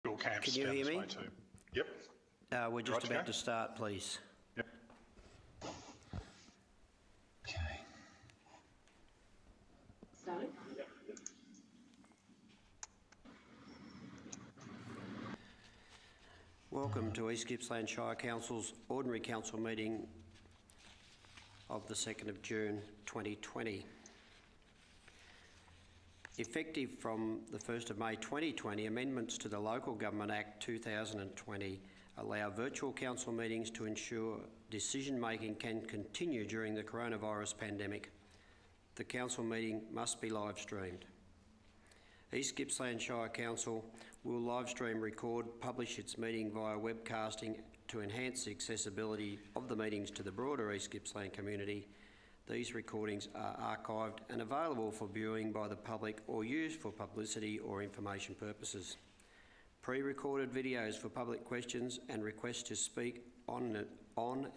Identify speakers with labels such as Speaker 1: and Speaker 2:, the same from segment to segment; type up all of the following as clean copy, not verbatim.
Speaker 1: Your camps
Speaker 2: Can you hear me?
Speaker 1: too. Yep.
Speaker 2: We're just about to start, please.
Speaker 1: Yep.
Speaker 3: Okay.
Speaker 4: Started?
Speaker 2: Welcome to East Gippsland Shire Council's Ordinary Council meeting of the 2nd of June 2020. Effective from the 1st of May 2020, amendments to the Local Government Act 2020 allow virtual council meetings to ensure decision-making can continue during the coronavirus pandemic. The council meeting must be live streamed. East Gippsland Shire Council will live stream, record, publish its meeting via webcasting to enhance the accessibility of the meetings to the broader East Gippsland community. These recordings are archived and available for viewing by the public or used for publicity or information purposes. Pre-recorded videos for public questions and requests to speak on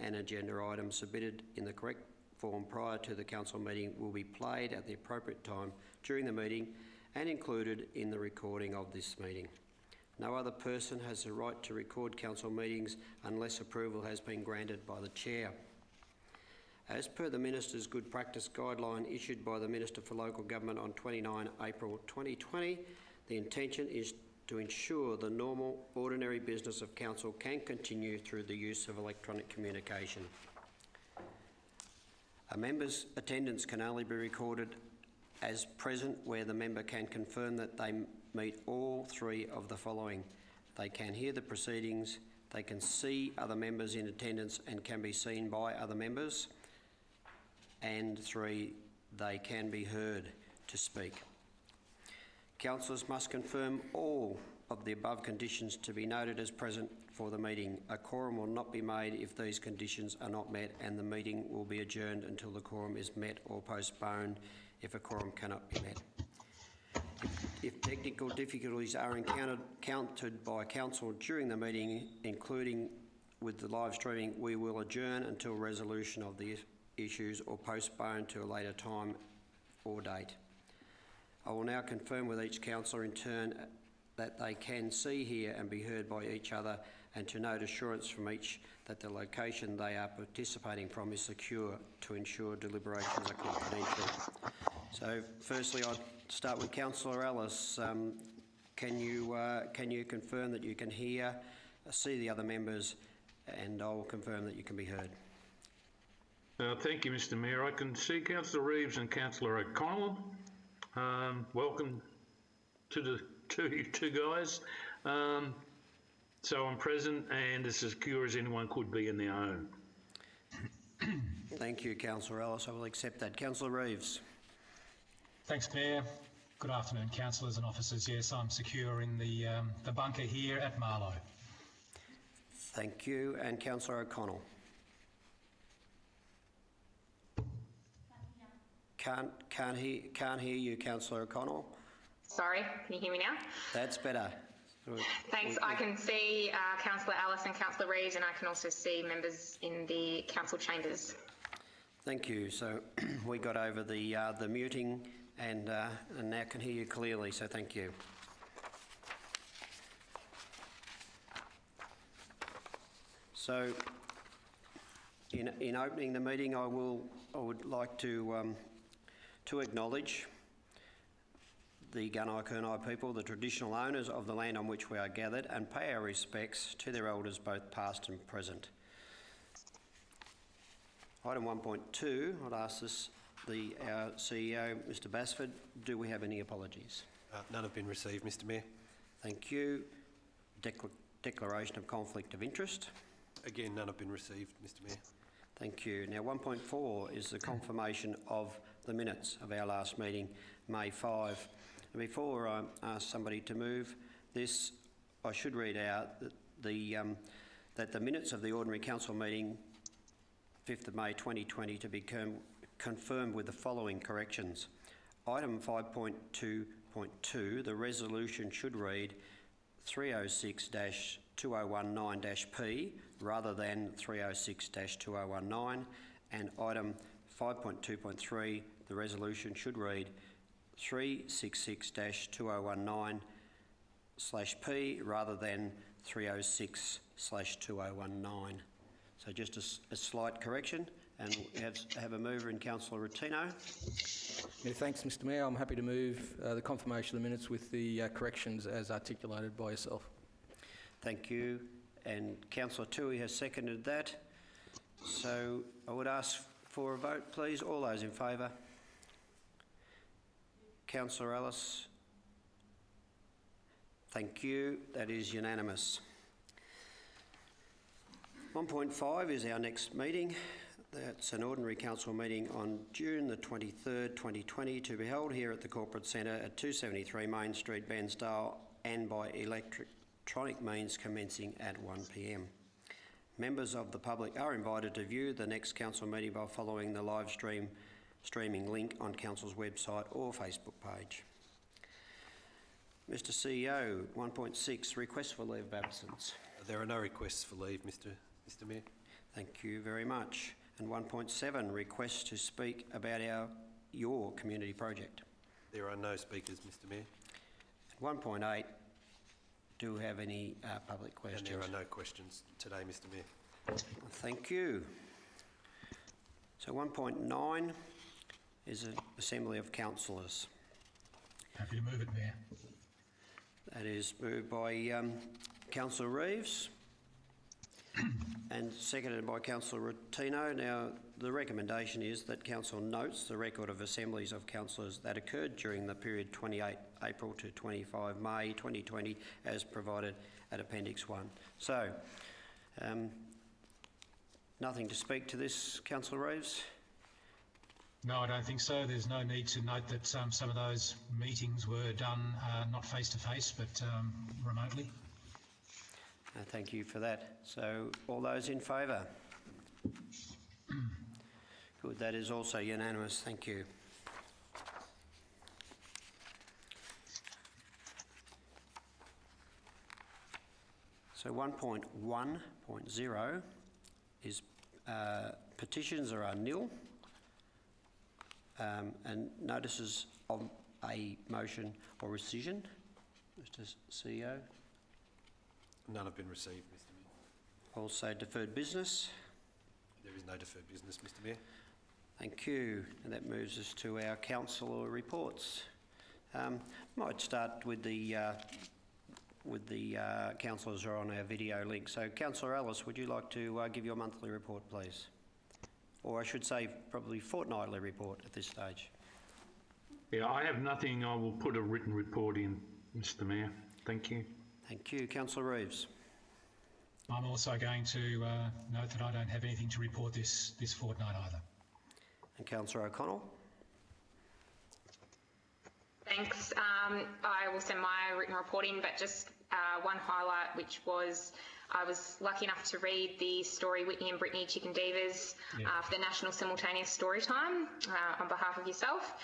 Speaker 2: an agenda item submitted in the correct form prior to the council meeting will be played at the appropriate time during the meeting and included in the recording of this meeting. No other person has the right to record council meetings unless approval has been granted by the chair. As per the Minister's Good Practice Guideline issued by the Minister for Local Government on 29 April 2020, the intention is to ensure the normal, ordinary business of Council can continue through the use of electronic communication. A member's attendance can only be recorded as present where the member can confirm that they meet all three of the following. They can hear the proceedings, they can see other members in attendance and can be seen by other members, and 3, they can be heard to speak. Councillors must confirm all of the above conditions to be noted as present for the meeting. A quorum will not be made if these conditions are not met, and the meeting will be adjourned until the quorum is met or postponed if a quorum cannot be met. If technical difficulties are encountered by Council during the meeting, including with the live streaming, we will adjourn until resolution of the issues or postpone to a later time or date. I will now confirm with each councillor in turn that they can see, hear and be heard by each other, and to note assurance from each that the location they are participating from is secure to ensure deliberations are confidential. So firstly, I'll start with Councillor Ellis. Can you confirm that you can hear, see the other members, and I'll confirm that you can be heard.
Speaker 3: Thank you, Mr Mayor. I can see Councillor Reeves and Councillor O'Connell. Welcome to you two guys. So I'm present and as secure as anyone could be in their home.
Speaker 2: Thank you, Councillor Ellis. I will accept that. Councillor Reeves.
Speaker 5: Thanks, Mayor. Good afternoon, councillors and officers. Yes, I'm secure in the bunker here at Marlow.
Speaker 2: Thank you. And Councillor O'Connell. Can't hear you, Councillor O'Connell.
Speaker 4: Sorry, can you hear me now?
Speaker 2: That's better.
Speaker 4: Thanks. I can see Councillor Ellis and Councillor Reeves, and I can also see members in the council chambers.
Speaker 2: Thank you. So we got over the muting and now can hear you clearly, so thank you. So in opening the meeting, I would like to acknowledge the Gunai Kurnai people, the traditional owners of the land on which we are gathered, and pay our respects to their elders both past and present. Item 1.2, I'd ask our CEO, Mr Basford, do we have any apologies?
Speaker 6: None have been received, Mr Mayor.
Speaker 2: Thank you. Declaration of conflict of interest?
Speaker 6: Again, none have been received, Mr Mayor.
Speaker 2: Thank you. Now 1.4 is the confirmation of the minutes of our last meeting, May 5. And before I ask somebody to move this, I should read out that the minutes of the Ordinary Council meeting 5th of May 2020 to be confirmed with the following corrections. Item 5.2.2, the resolution should read 306-2019-P rather than 306-2019, and item 5.2.3, the resolution should read 366-2019 306/P rather than 306/2019. So just a slight correction, and we have a mover in Councillor Rotino.
Speaker 1: Yeah, thanks, Mr Mayor. I'm happy to move the confirmation of the minutes with the corrections as articulated by yourself.
Speaker 2: Thank you. And Councillor Tui has seconded that. So I would ask for a vote, please. All those in favour? Councillor Ellis? Thank you. That is unanimous. 1.5 is our next meeting. That's an ordinary council meeting on June the 23rd, 2020, to be held here at the Corporate Centre at 273 Main Street, Bairnsdale, and by electronic means commencing at 1 p.m. Members of the public are invited to view the next council meeting by following the live streaming link on council's website or Facebook page. Mr CEO, 1.6, request for leave of absence.
Speaker 6: There are no requests for leave, Mr Mayor.
Speaker 2: Thank you very much. And 1.7, request to speak about your community project.
Speaker 6: There are no speakers, Mr Mayor.
Speaker 2: 1.8, do we have any public questions?
Speaker 6: And there are no questions today, Mr Mayor.
Speaker 2: Thank you. So 1.9 is an assembly of councillors.
Speaker 5: Happy to move it, Mayor.
Speaker 2: That is moved by Councillor Reeves and seconded by Councillor Rotino. Now, the recommendation is that Council notes the record of assemblies of councillors that occurred during the period 28 April to 25 May 2020 as provided at Appendix 1. So, nothing to speak to this, Councillor Reeves?
Speaker 5: No, I don't think so. There's no need to note that some of those meetings were done not face-to-face but remotely.
Speaker 2: Thank you for that. So, all those in favour? Good, that is also unanimous. Thank you. So 1.1.0 is petitions are nil, and notices of a motion or rescission. Mr CEO.
Speaker 6: None have been received, Mr Mayor.
Speaker 2: Also deferred business.
Speaker 6: There is no deferred business, Mr Mayor.
Speaker 2: Thank you. And that moves us to our councillor reports. Might start with the councillors who are on our video link. So, Councillor Ellis, would you like to give your monthly report, please? Or I should say, probably fortnightly report at this stage.
Speaker 3: Yeah, I have nothing. I will put a written report in, Mr Mayor. Thank you.
Speaker 2: Thank you. Councillor Reeves.
Speaker 5: I'm also going to note that I don't have anything to report this fortnight either.
Speaker 2: And Councillor O'Connell.
Speaker 4: Thanks. I will send my written report in, but just one highlight, which was I was lucky enough to read the story Whitney and Brittany Chicken Divas for the National Simultaneous Story Time on behalf of yourself.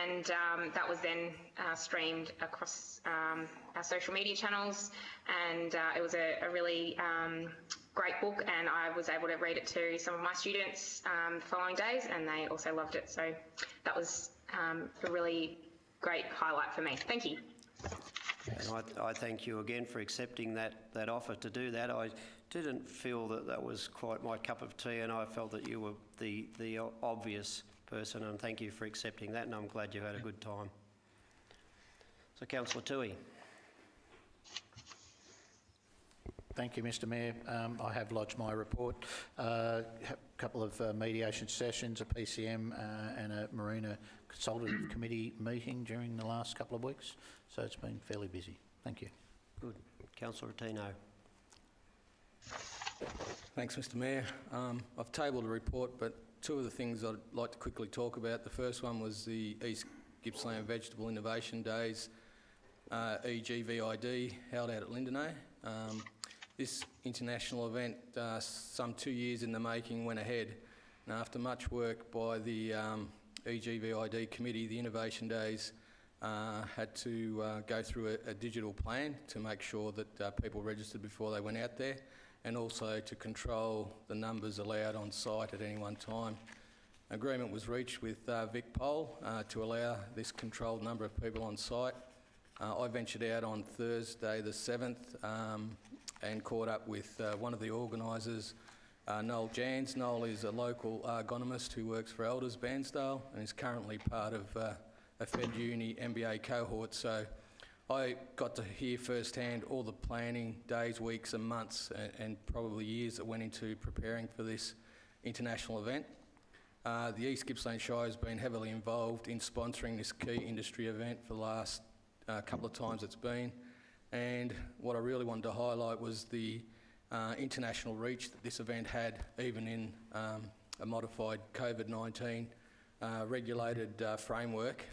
Speaker 4: And that was then streamed across our social media channels, and it was a really great book, and I was able to read it to some of my students the following days, and they also loved it. So that was a really great highlight for me. Thank you.
Speaker 2: And I thank you again for accepting that offer to do that. I didn't feel that was quite my cup of tea, and I felt that you were the obvious person, and thank you for accepting that, and I'm glad you had a good time. So, Councillor Tui.
Speaker 7: Thank you, Mr Mayor. I have lodged my report. A couple of mediation sessions, a PCM and a Marina Consultative Committee meeting during the last couple of weeks, so it's been fairly busy. Thank you.
Speaker 2: Good. Councillor Rotino.
Speaker 1: Thanks, Mr Mayor. I've tabled a report, but two of the things I'd like to quickly talk about. The first one was the East Gippsland Vegetable Innovation Days, EGVID, held out at Lindenay. This international event, some 2 years in the making, went ahead, and after much work by the EGVID committee, the Innovation Days had to go through a digital plan to make sure that people registered before they went out there, and also to control the numbers allowed on site at any one time. Agreement was reached with Vic Pole to allow this controlled number of people on site. I ventured out on Thursday the 7th and caught up with one of the organisers, Noel Jans. Noel is a local ergonomist who works for Elders Bairnsdale and is currently part of a Fed Uni MBA cohort. So I got to hear firsthand all the planning, days, weeks and months and probably years that went into preparing for this international event. The East Gippsland Shire has been heavily involved in sponsoring this key industry event for the last couple of times it's been, and what I really wanted to highlight was the international reach that this event had, even in a modified COVID-19 regulated framework.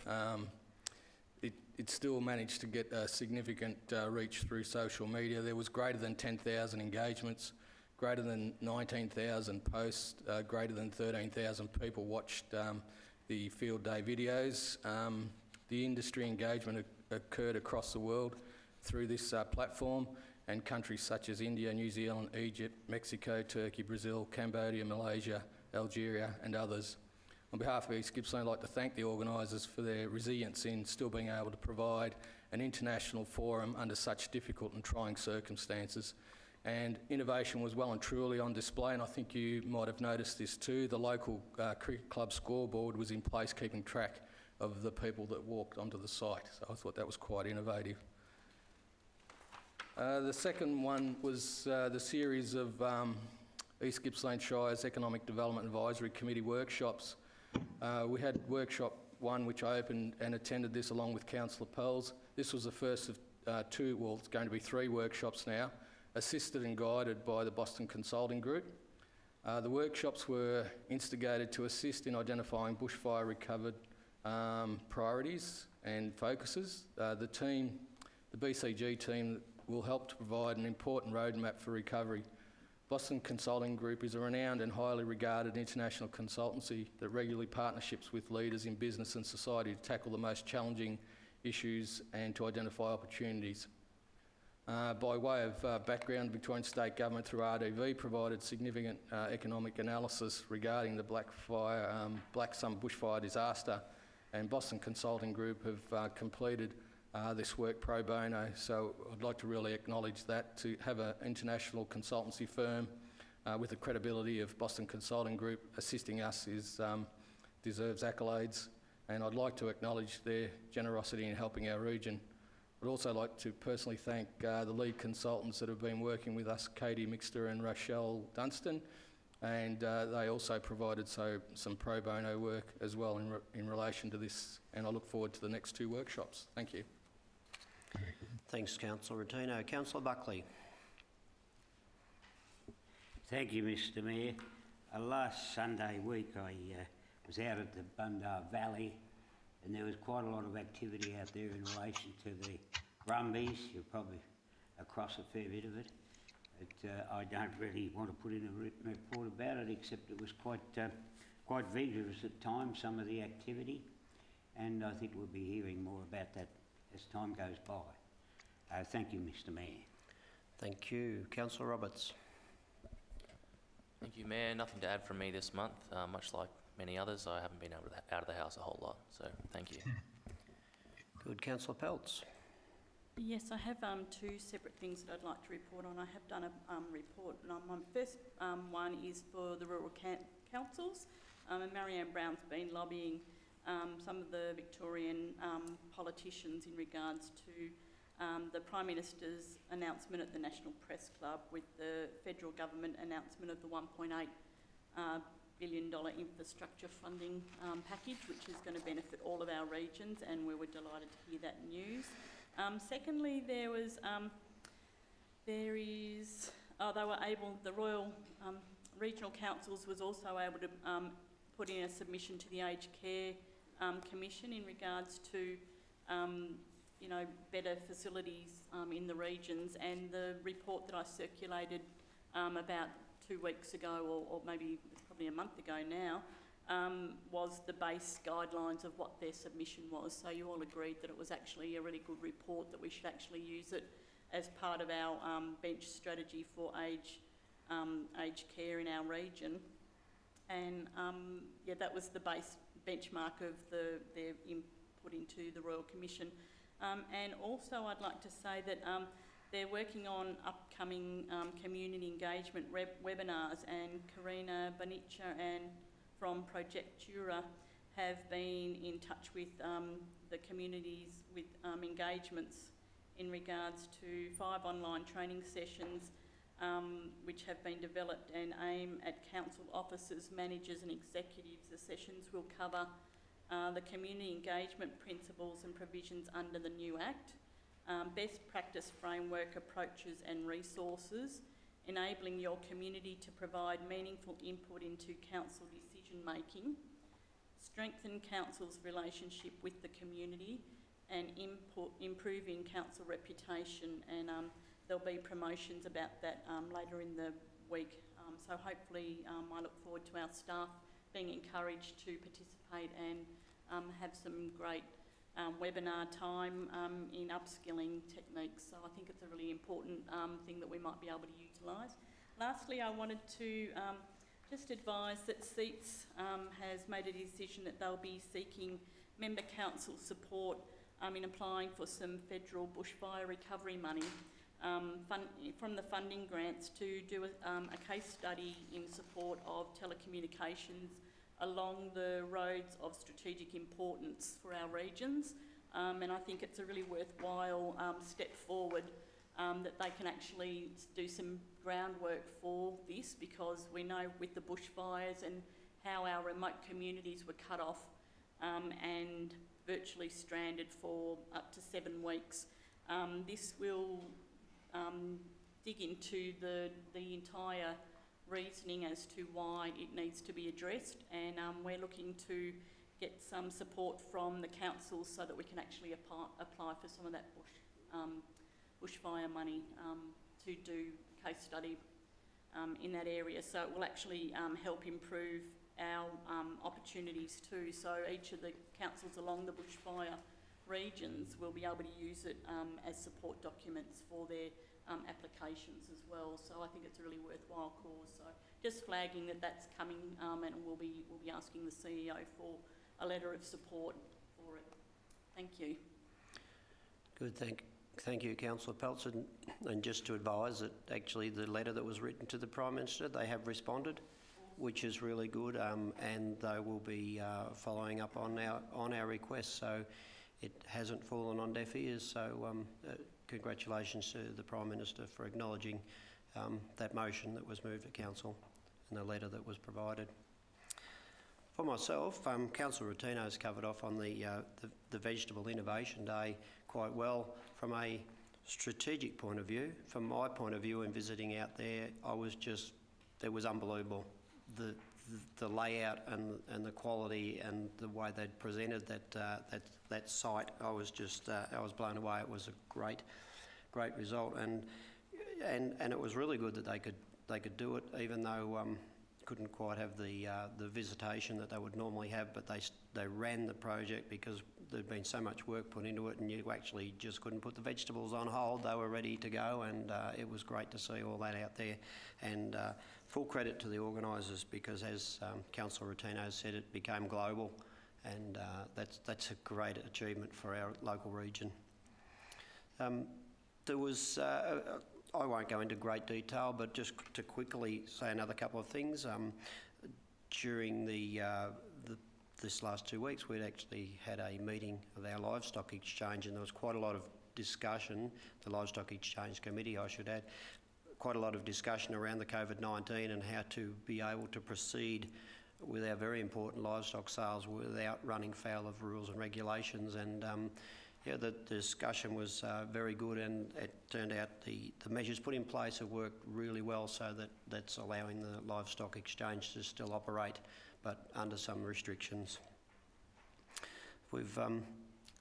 Speaker 1: It still managed to get a significant reach through social media. There was greater than 10,000 engagements, greater than 19,000 posts, greater than 13,000 people watched the field day videos. The industry engagement occurred across the world through this platform, and countries such as India, New Zealand, Egypt, Mexico, Turkey, Brazil, Cambodia, Malaysia, Algeria and others. On behalf of East Gippsland, I'd like to thank the organisers for their resilience in still being able to provide an international forum under such difficult and trying circumstances. And innovation was well and truly on display, and I think you might have noticed this too. The local cricket club scoreboard was in place keeping track of the people that walked onto the site, so I thought that was quite innovative. The second one was the series of East Gippsland Shire's Economic Development Advisory Committee workshops. We had workshop 1, which I opened and attended this along with Councillor Pells. This was the first of 2, well, it's going to be 3 workshops now, assisted and guided by the Boston Consulting Group. The workshops were instigated to assist in identifying bushfire recovered priorities and focuses. The BCG team will help to provide an important roadmap for recovery. Boston Consulting Group is a renowned and highly regarded international consultancy that regularly partnerships with leaders in business and society to tackle the most challenging issues and to identify opportunities. By way of background, Victorian State Government through RDV provided significant economic analysis regarding the Black Summer bushfire disaster, and Boston Consulting Group have completed this work pro bono, so I'd like to really acknowledge that. To have an international consultancy firm with the credibility of Boston Consulting Group assisting us deserves accolades, and I'd like to acknowledge their generosity in helping our region. I'd also like to personally thank the lead consultants that have been working with us, Katie Mixter and Rochelle Dunstan, and they also provided some pro bono work as well in relation to this, and I look forward to the next 2 workshops. Thank you.
Speaker 2: Thanks, Councillor Rotino. Councillor Buckley.
Speaker 8: Thank you, Mr Mayor. Last Sunday week I was out at the Bundar Valley, and there was quite a lot of activity out there in relation to the Brumbies. You're probably across a fair bit of it. I don't really want to put in a written report about it, except it was quite vigorous at times, some of the activity, and I think we'll be hearing more about that as time goes by. Thank you, Mr Mayor.
Speaker 2: Thank you. Councillor Roberts.
Speaker 9: Thank you, Mayor. Nothing to add from me this month. Much like many others, I haven't been out of the house a whole lot, so thank you.
Speaker 2: Good. Councillor Peltz.
Speaker 10: Yes, I have 2 separate things that I'd like to report on. I have done a report, and my first one is for the rural councils, and Marianne Brown's been lobbying some of the Victorian politicians in regards to the Prime Minister's announcement at the National Press Club with the federal government announcement of the $1.8 billion infrastructure funding package, which is going to benefit all of our regions, and we were delighted to hear that news. Secondly, the Royal Regional Councils was also able to put in a submission to the Aged Care Commission in regards to better facilities in the regions, and the report that I circulated about 2 weeks ago, or maybe it's probably a month ago now, was the base guidelines of what their submission was. So you all agreed that it was actually a really good report, that we should actually use it as part of our bench strategy for aged care in our region. And that was the base benchmark of their input into the Royal Commission. And also I'd like to say that they're working on upcoming community engagement webinars, and Karina Bonicia and from Project Jura have been in touch with the communities with engagements in regards to 5 online training sessions which have been developed and aim at council officers, managers and executives. The sessions will cover the community engagement principles and provisions under the new Act, best practice framework approaches and resources, enabling your community to provide meaningful input into council decision making, strengthen council's relationship with the community, and improving council reputation. And there'll be promotions about that later in the week. So hopefully I look forward to our staff being encouraged to participate and have some great webinar time in upskilling techniques. So I think it's a really important thing that we might be able to utilise. Lastly, I wanted to just advise that SEETS has made a decision that they'll be seeking member council support in applying for some federal bushfire recovery money from the funding grants to do a case study in support of telecommunications along the roads of strategic importance for our regions. And I think it's a really worthwhile step forward that they can actually do some groundwork for this, because we know with the bushfires and how our remote communities were cut off and virtually stranded for up to 7 weeks. This will dig into the entire reasoning as to why it needs to be addressed, and we're looking to get some support from the council so that we can actually apply for some of that bushfire money to do case study in that area. So it will actually help improve our opportunities too. So each of the councils along the bushfire regions will be able to use it as support documents for their applications as well. So I think it's a really worthwhile cause. So just flagging that that's coming, and we'll be asking the CEO for a letter of support for it. Thank you.
Speaker 2: Good, thank you, Councillor Peltz. And just to advise that actually the letter that was written to the Prime Minister, they have responded, which is really good, and they will be following up on our request. So it hasn't fallen on deaf ears. So congratulations to the Prime Minister for acknowledging that motion that was moved at Council and the letter that was provided. For myself, Councillor Rotino has covered off on the Vegetable Innovation Day quite well from a strategic point of view. From my point of view in visiting out there, it was unbelievable. The layout and the quality and the way they'd presented that site, I was blown away. It was a great result, and it was really good that they could do it, even though couldn't quite have the visitation that they would normally have. But they ran the project because there'd been so much work put into it, and you actually just couldn't put the vegetables on hold. They were ready to go, and it was great to see all that out there. And full credit to the organisers, because as Councillor Rotino said, it became global, and that's a great achievement for our local region. There was, I won't go into great detail, but just to quickly say another couple of things. During this last 2 weeks, we'd actually had a meeting of our livestock exchange, and there was quite a lot of discussion, the Livestock Exchange Committee, I should add, quite a lot of discussion around the COVID-19 and how to be able to proceed with our very important livestock sales without running foul of rules and regulations. And the discussion was very good, and it turned out the measures put in place have worked really well, so that's allowing the livestock exchange to still operate, but under some restrictions. We've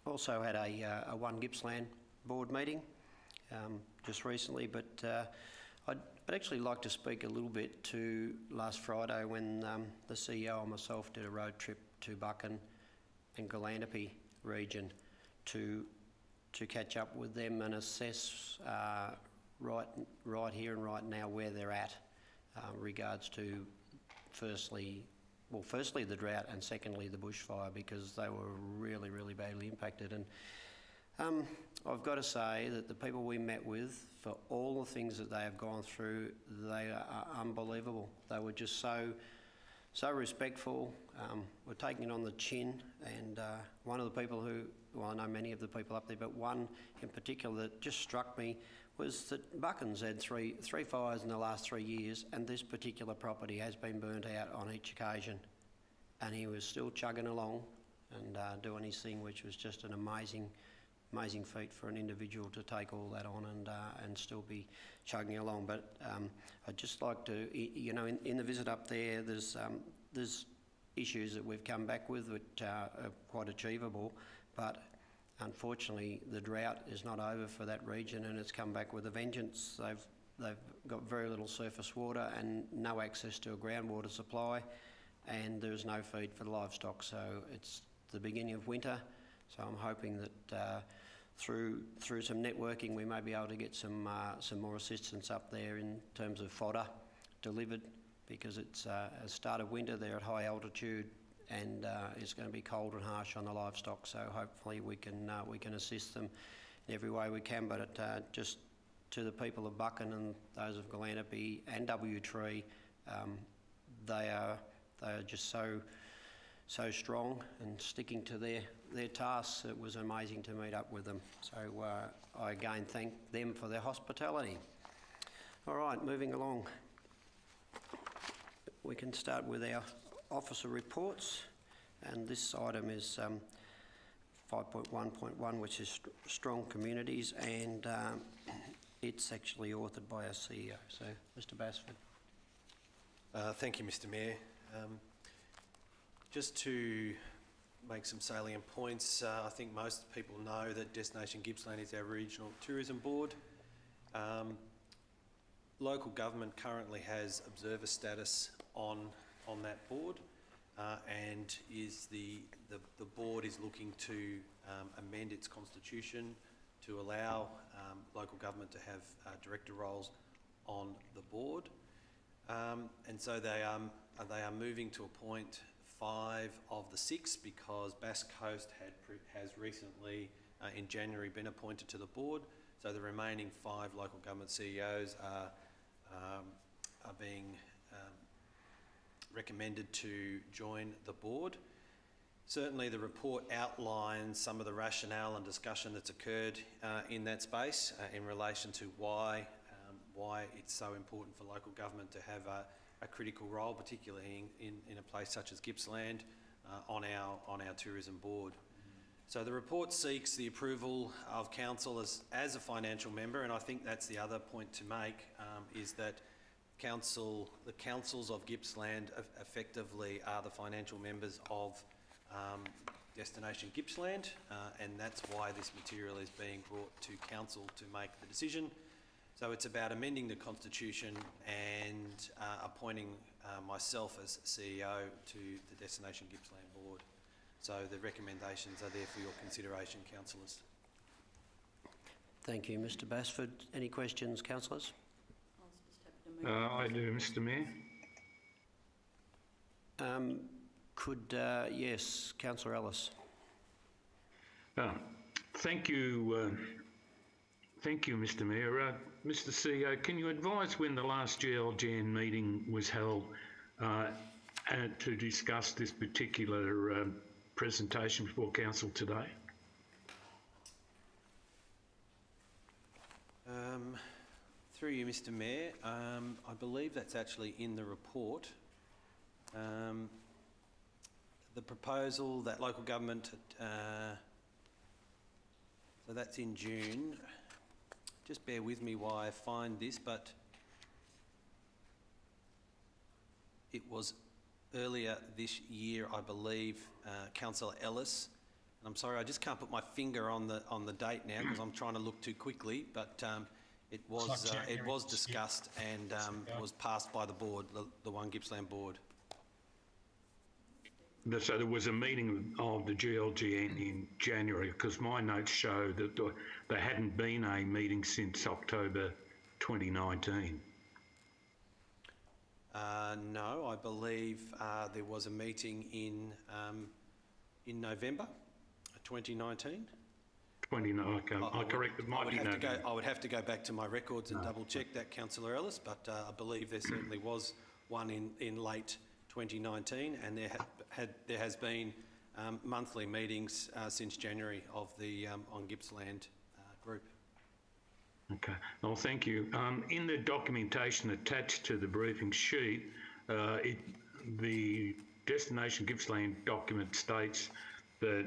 Speaker 2: also had a One Gippsland board meeting just recently, but I'd actually like to speak a little bit to last Friday when the CEO and myself did a road trip to Buchan and Galanapie region to catch up with them and assess right here and right now where they're at regards to firstly the drought, and secondly the bushfire, because they were really badly impacted. And I've got to say that the people we met with, for all the things that they have gone through, they are unbelievable. They were just so respectful, were taking it on the chin, and one of the people who, well, I know many of the people up there, but one in particular that just struck me was that Buchan's had three fires in the last 3 years, and this particular property has been burnt out on each occasion, and he was still chugging along and doing his thing, which was just an amazing feat for an individual to take all that on and still be chugging along. But I'd just like to, you know, in the visit up there, there's issues that we've come back with which are quite achievable, but unfortunately the drought is not over for that region, and it's come back with a vengeance. They've got very little surface water and no access to a groundwater supply, and there's no feed for the livestock. So it's the beginning of winter. So I'm hoping that through some networking we may be able to get some more assistance up there in terms of fodder delivered, because it's a start of winter. They're at high altitude, and it's going to be cold and harsh on the livestock. So hopefully we can assist them in every way we can. But just to the people of Buchan and those of Galanapie and W-Tree, they are just so strong and sticking to their tasks. It was amazing to meet up with them. So I again thank them for their hospitality. All right, moving along. We can start with our officer reports, and this item is 5.1.1, which is strong communities, and it's actually authored by our CEO. So, Mr. Basford.
Speaker 6: Thank you, Mr. Mayor. Just to make some salient points, I think most people know that Destination Gippsland is our regional tourism board. Local government currently has observer status on that board, and the board is looking to amend its constitution to allow local government to have director roles on the board, and so they are moving to appoint 5 of the 6, because Bass Coast has recently in January been appointed to the board. So the remaining 5 local government CEOs are being recommended to join the board. Certainly the report outlines some of the rationale and discussion that's occurred in that space in relation to why it's so important for local government to have a critical role, particularly in a place such as Gippsland, on our tourism board. So the report seeks the approval of council as a financial member, and I think that's the other point to make, is that the councils of Gippsland effectively are the financial members of Destination Gippsland, and that's why this material is being brought to council to make the decision. So it's about amending the constitution and appointing myself as CEO to the Destination Gippsland board. So the recommendations are there for your consideration, councillors.
Speaker 2: Thank you, Mr. Basford. Any questions, councillors?
Speaker 3: I do, Mr. Mayor.
Speaker 2: Yes, Councillor Ellis.
Speaker 3: Thank you, Mr. Mayor. Mr. CEO, can you advise when the last GLGN meeting was held to discuss this particular presentation before council today?
Speaker 6: Through you, Mr. Mayor, I believe that's actually in the report. The proposal that local government, so that's in June. Just bear with me while I find this, but it was earlier this year, I believe, Councillor Ellis, and I'm sorry, I just can't put my finger on the date now because I'm trying to look too quickly, but it was discussed and was passed by the board, the One Gippsland board.
Speaker 3: So there was a meeting of the GLGN in January, because my notes show that there hadn't been a meeting since October 2019.
Speaker 6: No, I believe there was a meeting in November 2019.
Speaker 3: 29. Okay, I correct it. Might be no.
Speaker 6: I would have to go back to my records and double check that, Councillor Ellis, but I believe there certainly was one in late 2019, and there has been monthly meetings since January of the on Gippsland group.
Speaker 3: Okay. Well, thank you. In the documentation attached to the briefing sheet, the Destination Gippsland document states that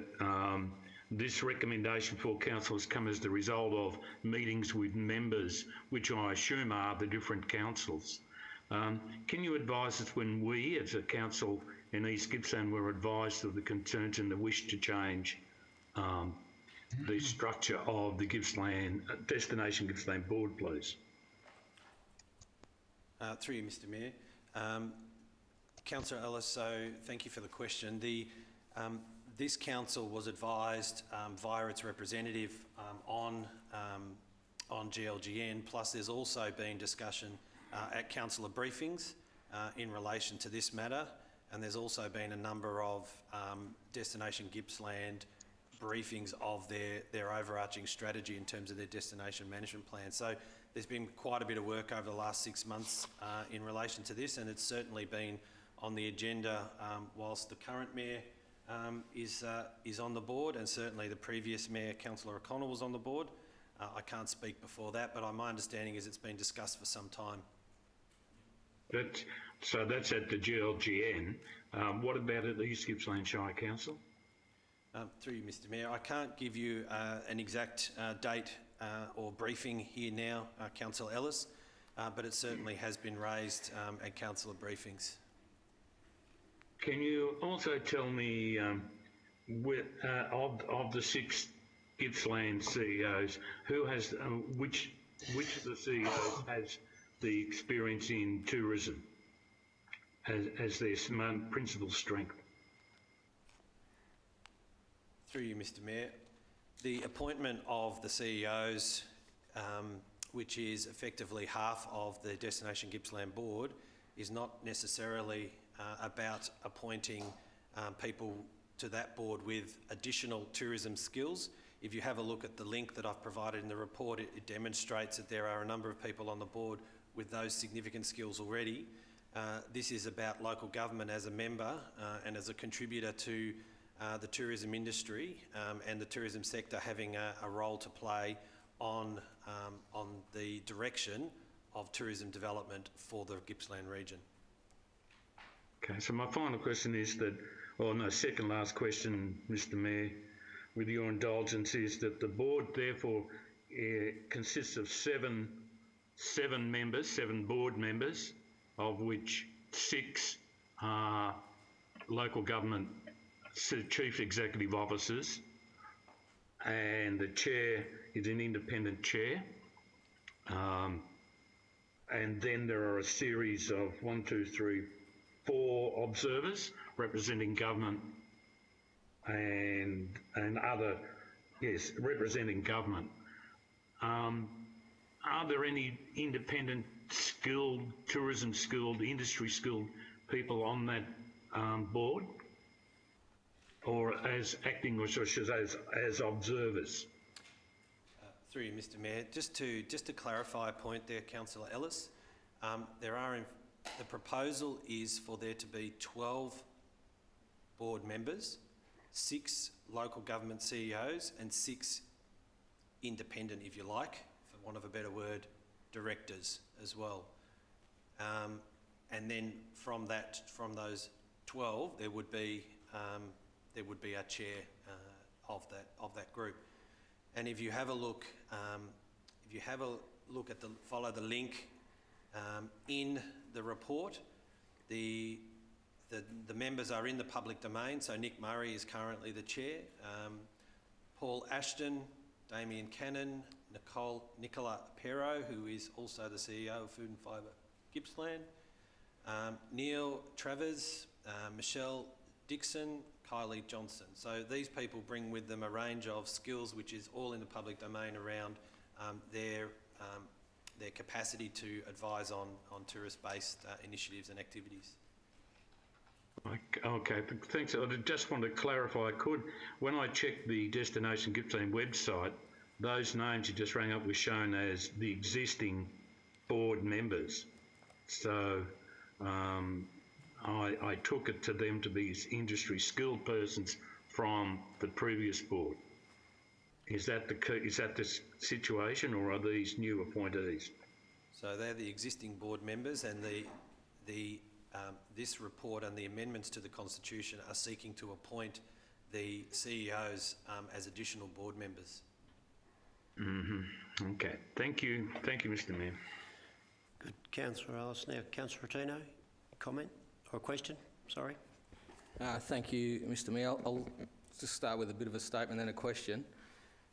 Speaker 3: this recommendation for council has come as the result of meetings with members, which I assume are the different councils. Can you advise us when we, as a council in East Gippsland, were advised of the concerns and the wish to change the structure of the Destination Gippsland board, please?
Speaker 6: Through you, Mr Mayor. Councillor Ellis, so thank you for the question. This council was advised via its representative on GLGN, plus there's also been discussion at councillor briefings in relation to this matter, and there's also been a number of Destination Gippsland briefings of their overarching strategy in terms of their destination management plan. So there's been quite a bit of work over the last 6 months in relation to this, and it's certainly been on the agenda whilst the current mayor is on the board, and certainly the previous mayor, Councillor O'Connell, was on the board. I can't speak before that, but my understanding is it's been discussed for some time.
Speaker 3: So that's at the GLGN. What about at the East Gippsland Shire Council?
Speaker 6: Through you, Mr Mayor, I can't give you an exact date or briefing here now, Councillor Ellis, but it certainly has been raised at councillor briefings.
Speaker 3: Can you also tell me, of the 6 Gippsland CEOs, who has which of the CEOs has the experience in tourism as their principal strength?
Speaker 6: Through you, Mr Mayor, the appointment of the CEOs, which is effectively half of the Destination Gippsland board, is not necessarily about appointing people to that board with additional tourism skills. If you have a look at the link that I've provided in the report, it demonstrates that there are a number of people on the board with those significant skills already. This is about local government as a member and as a contributor to the tourism industry and the tourism sector having a role to play on the direction of tourism development for the Gippsland region.
Speaker 3: Okay, so my final question is that, second last question, Mr Mayor, with your indulgence, is that the board therefore consists of seven board members, of which 6 are local government chief executive officers, and the chair is an independent chair. And then there are a series of 4 observers representing government and other, representing government. Are there any independent skilled, tourism skilled, industry skilled people on that board, or as acting, or as observers?
Speaker 6: Through you, Mr Mayor, just to clarify a point there, Councillor Ellis, the proposal is for there to be 12 board members, 6 local government CEOs and 6 independent, if you like, for want of a better word, directors as well. And then from those 12, there would be a chair of that group. And if you have a look, follow the link in the report, the members are in the public domain. So Nick Murray is currently the chair. Paul Ashton, Damien Cannon, Nicola Pero, who is also the CEO of Food and Fibre Gippsland, Neil Travers, Michelle Dixon, Kylie Johnson. So these people bring with them a range of skills which is all in the public domain around their capacity to advise on tourist-based initiatives and activities.
Speaker 3: Okay, thanks. I just want to clarify, when I checked the Destination Gippsland website, those names you just rang up were shown as the existing board members. So I took it to them to be industry skilled persons from the previous board. Is that the situation, or are these new appointees?
Speaker 6: So they're the existing board members, and this report and the amendments to the Constitution are seeking to appoint the CEOs as additional board members.
Speaker 3: Okay, thank you, Mr. Mayor.
Speaker 2: Good, Councillor Ellis. Now, Councillor Rotino, comment or question? Sorry.
Speaker 1: Thank you, Mr Mayor. I'll just start with a bit of a statement and a question.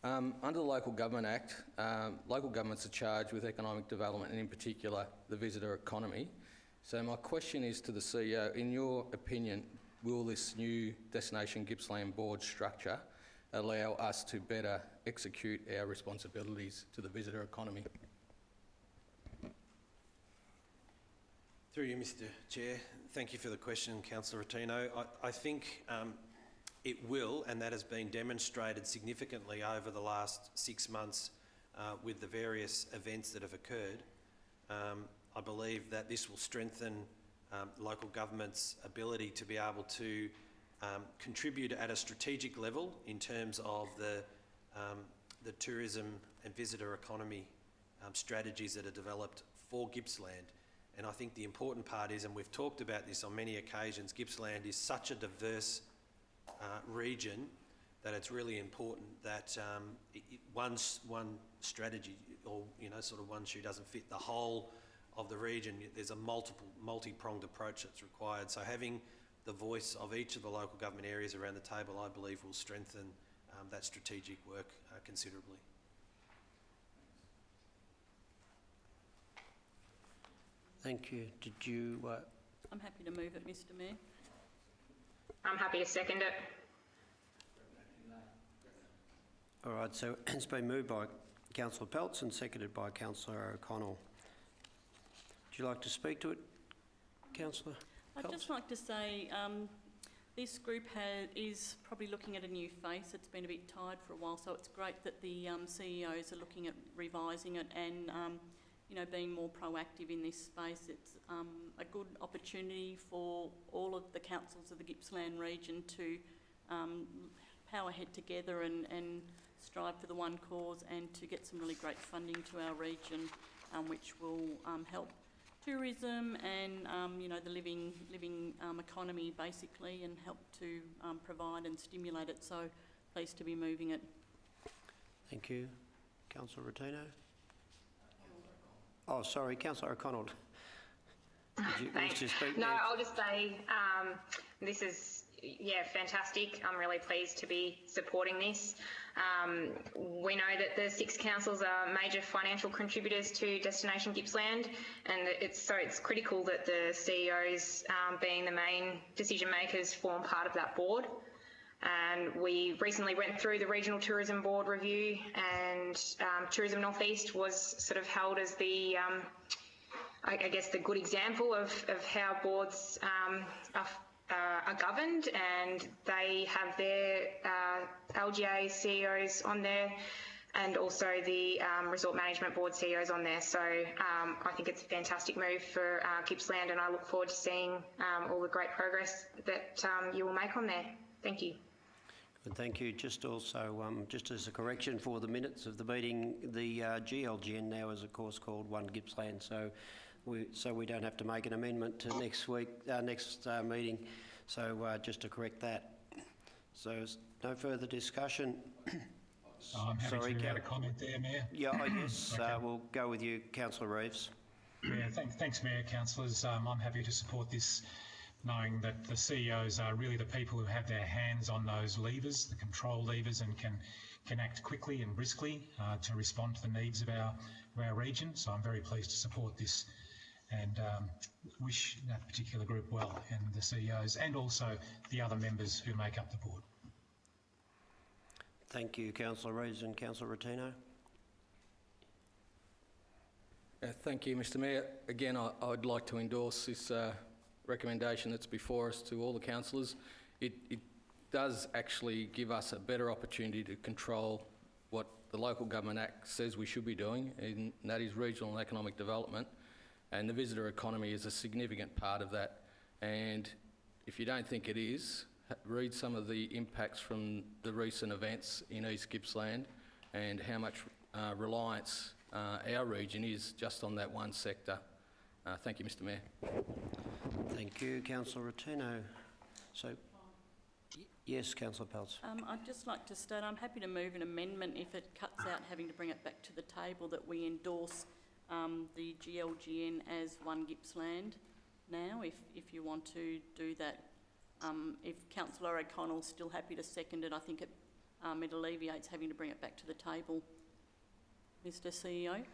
Speaker 1: Under the Local Government Act, local governments are charged with economic development and in particular the visitor economy. So my question is to the CEO, in your opinion, will this new Destination Gippsland board structure allow us to better execute our responsibilities to the visitor economy?
Speaker 6: Through you, Mr Chair, thank you for the question, Councillor Rotino. I think it will, and that has been demonstrated significantly over the last 6 months with the various events that have occurred. I believe that this will strengthen local government's ability to be able to contribute at a strategic level in terms of the tourism and visitor economy strategies that are developed for Gippsland. And I think the important part is, and we've talked about this on many occasions, Gippsland is such a diverse region that it's really important that one strategy, or sort of one shoe doesn't fit the whole of the region. There's a multi-pronged approach that's required. So having the voice of each of the local government areas around the table, I believe, will strengthen that strategic work considerably.
Speaker 2: Thank you. Did you...
Speaker 10: I'm happy to move it, Mr Mayor.
Speaker 4: I'm happy to second it.
Speaker 2: All right, so it's been moved by Councillor Peltz and seconded by Councillor O'Connell. Would you like to speak to it, Councillor Peltz?
Speaker 10: I'd just like to say this group is probably looking at a new face. It's been a bit tired for a while, so it's great that the CEOs are looking at revising it and being more proactive in this space. It's a good opportunity for all of the councils of the Gippsland region to power head together and strive for the one cause, and to get some really great funding to our region, which will help tourism and the living economy basically, and help to provide and stimulate it. So pleased to be moving it.
Speaker 2: Thank you. Councillor Rotino? Oh, sorry, Councillor O'Connell. Did you wish to speak?
Speaker 4: No, I'll just say this is, fantastic. I'm really pleased to be supporting this. We know that the 6 councils are major financial contributors to Destination Gippsland, and it's critical that the CEOs, being the main decision makers, form part of that board. And we recently went through the Regional Tourism Board review, and Tourism North East was sort of held as the, I guess, the good example of how boards are governed, and they have their LGA CEOs on there, and also the Resort Management Board CEOs on there. So I think it's a fantastic move for Gippsland, and I look forward to seeing all the great progress that you will make on there. Thank you.
Speaker 2: Good, thank you. Just also, just as a correction for the minutes of the meeting, the GLGN now is of course called One Gippsland, so we don't have to make an amendment to next meeting. So just to correct that. So no further discussion.
Speaker 5: I'm happy to add a comment there, Mayor.
Speaker 2: Yeah, yes, okay. We'll go with you, Councillor Reeves.
Speaker 5: Yeah, thanks, Mayor, councillors. I'm happy to support this, knowing that the CEOs are really the people who have their hands on those levers, the control levers, and can act quickly and briskly to respond to the needs of our region. So I'm very pleased to support this, and wish that particular group well, and the CEOs, and also the other members who make up the board.
Speaker 2: Thank you, Councillor Reeves and Councillor Rotino.
Speaker 1: Thank you, Mr Mayor. Again, I'd like to endorse this recommendation that's before us to all the councillors, it does actually give us a better opportunity to control what the Local Government Act says we should be doing, and that is regional and economic development, and the visitor economy is a significant part of that. And if you don't think it is, read some of the impacts from the recent events in East Gippsland and how much reliance our region is just on that one sector. Thank you, Mr. Mayor.
Speaker 2: Thank you, Councillor Rotino. So, yes, Councillor Peltz.
Speaker 10: I'd just like to state I'm happy to move an amendment if it cuts out having to bring it back to the table, that we endorse the GLGN as One Gippsland now, if you want to do that. If Councillor O'Connell's still happy to second it, I think it alleviates having to bring it back to the table. Mr. CEO?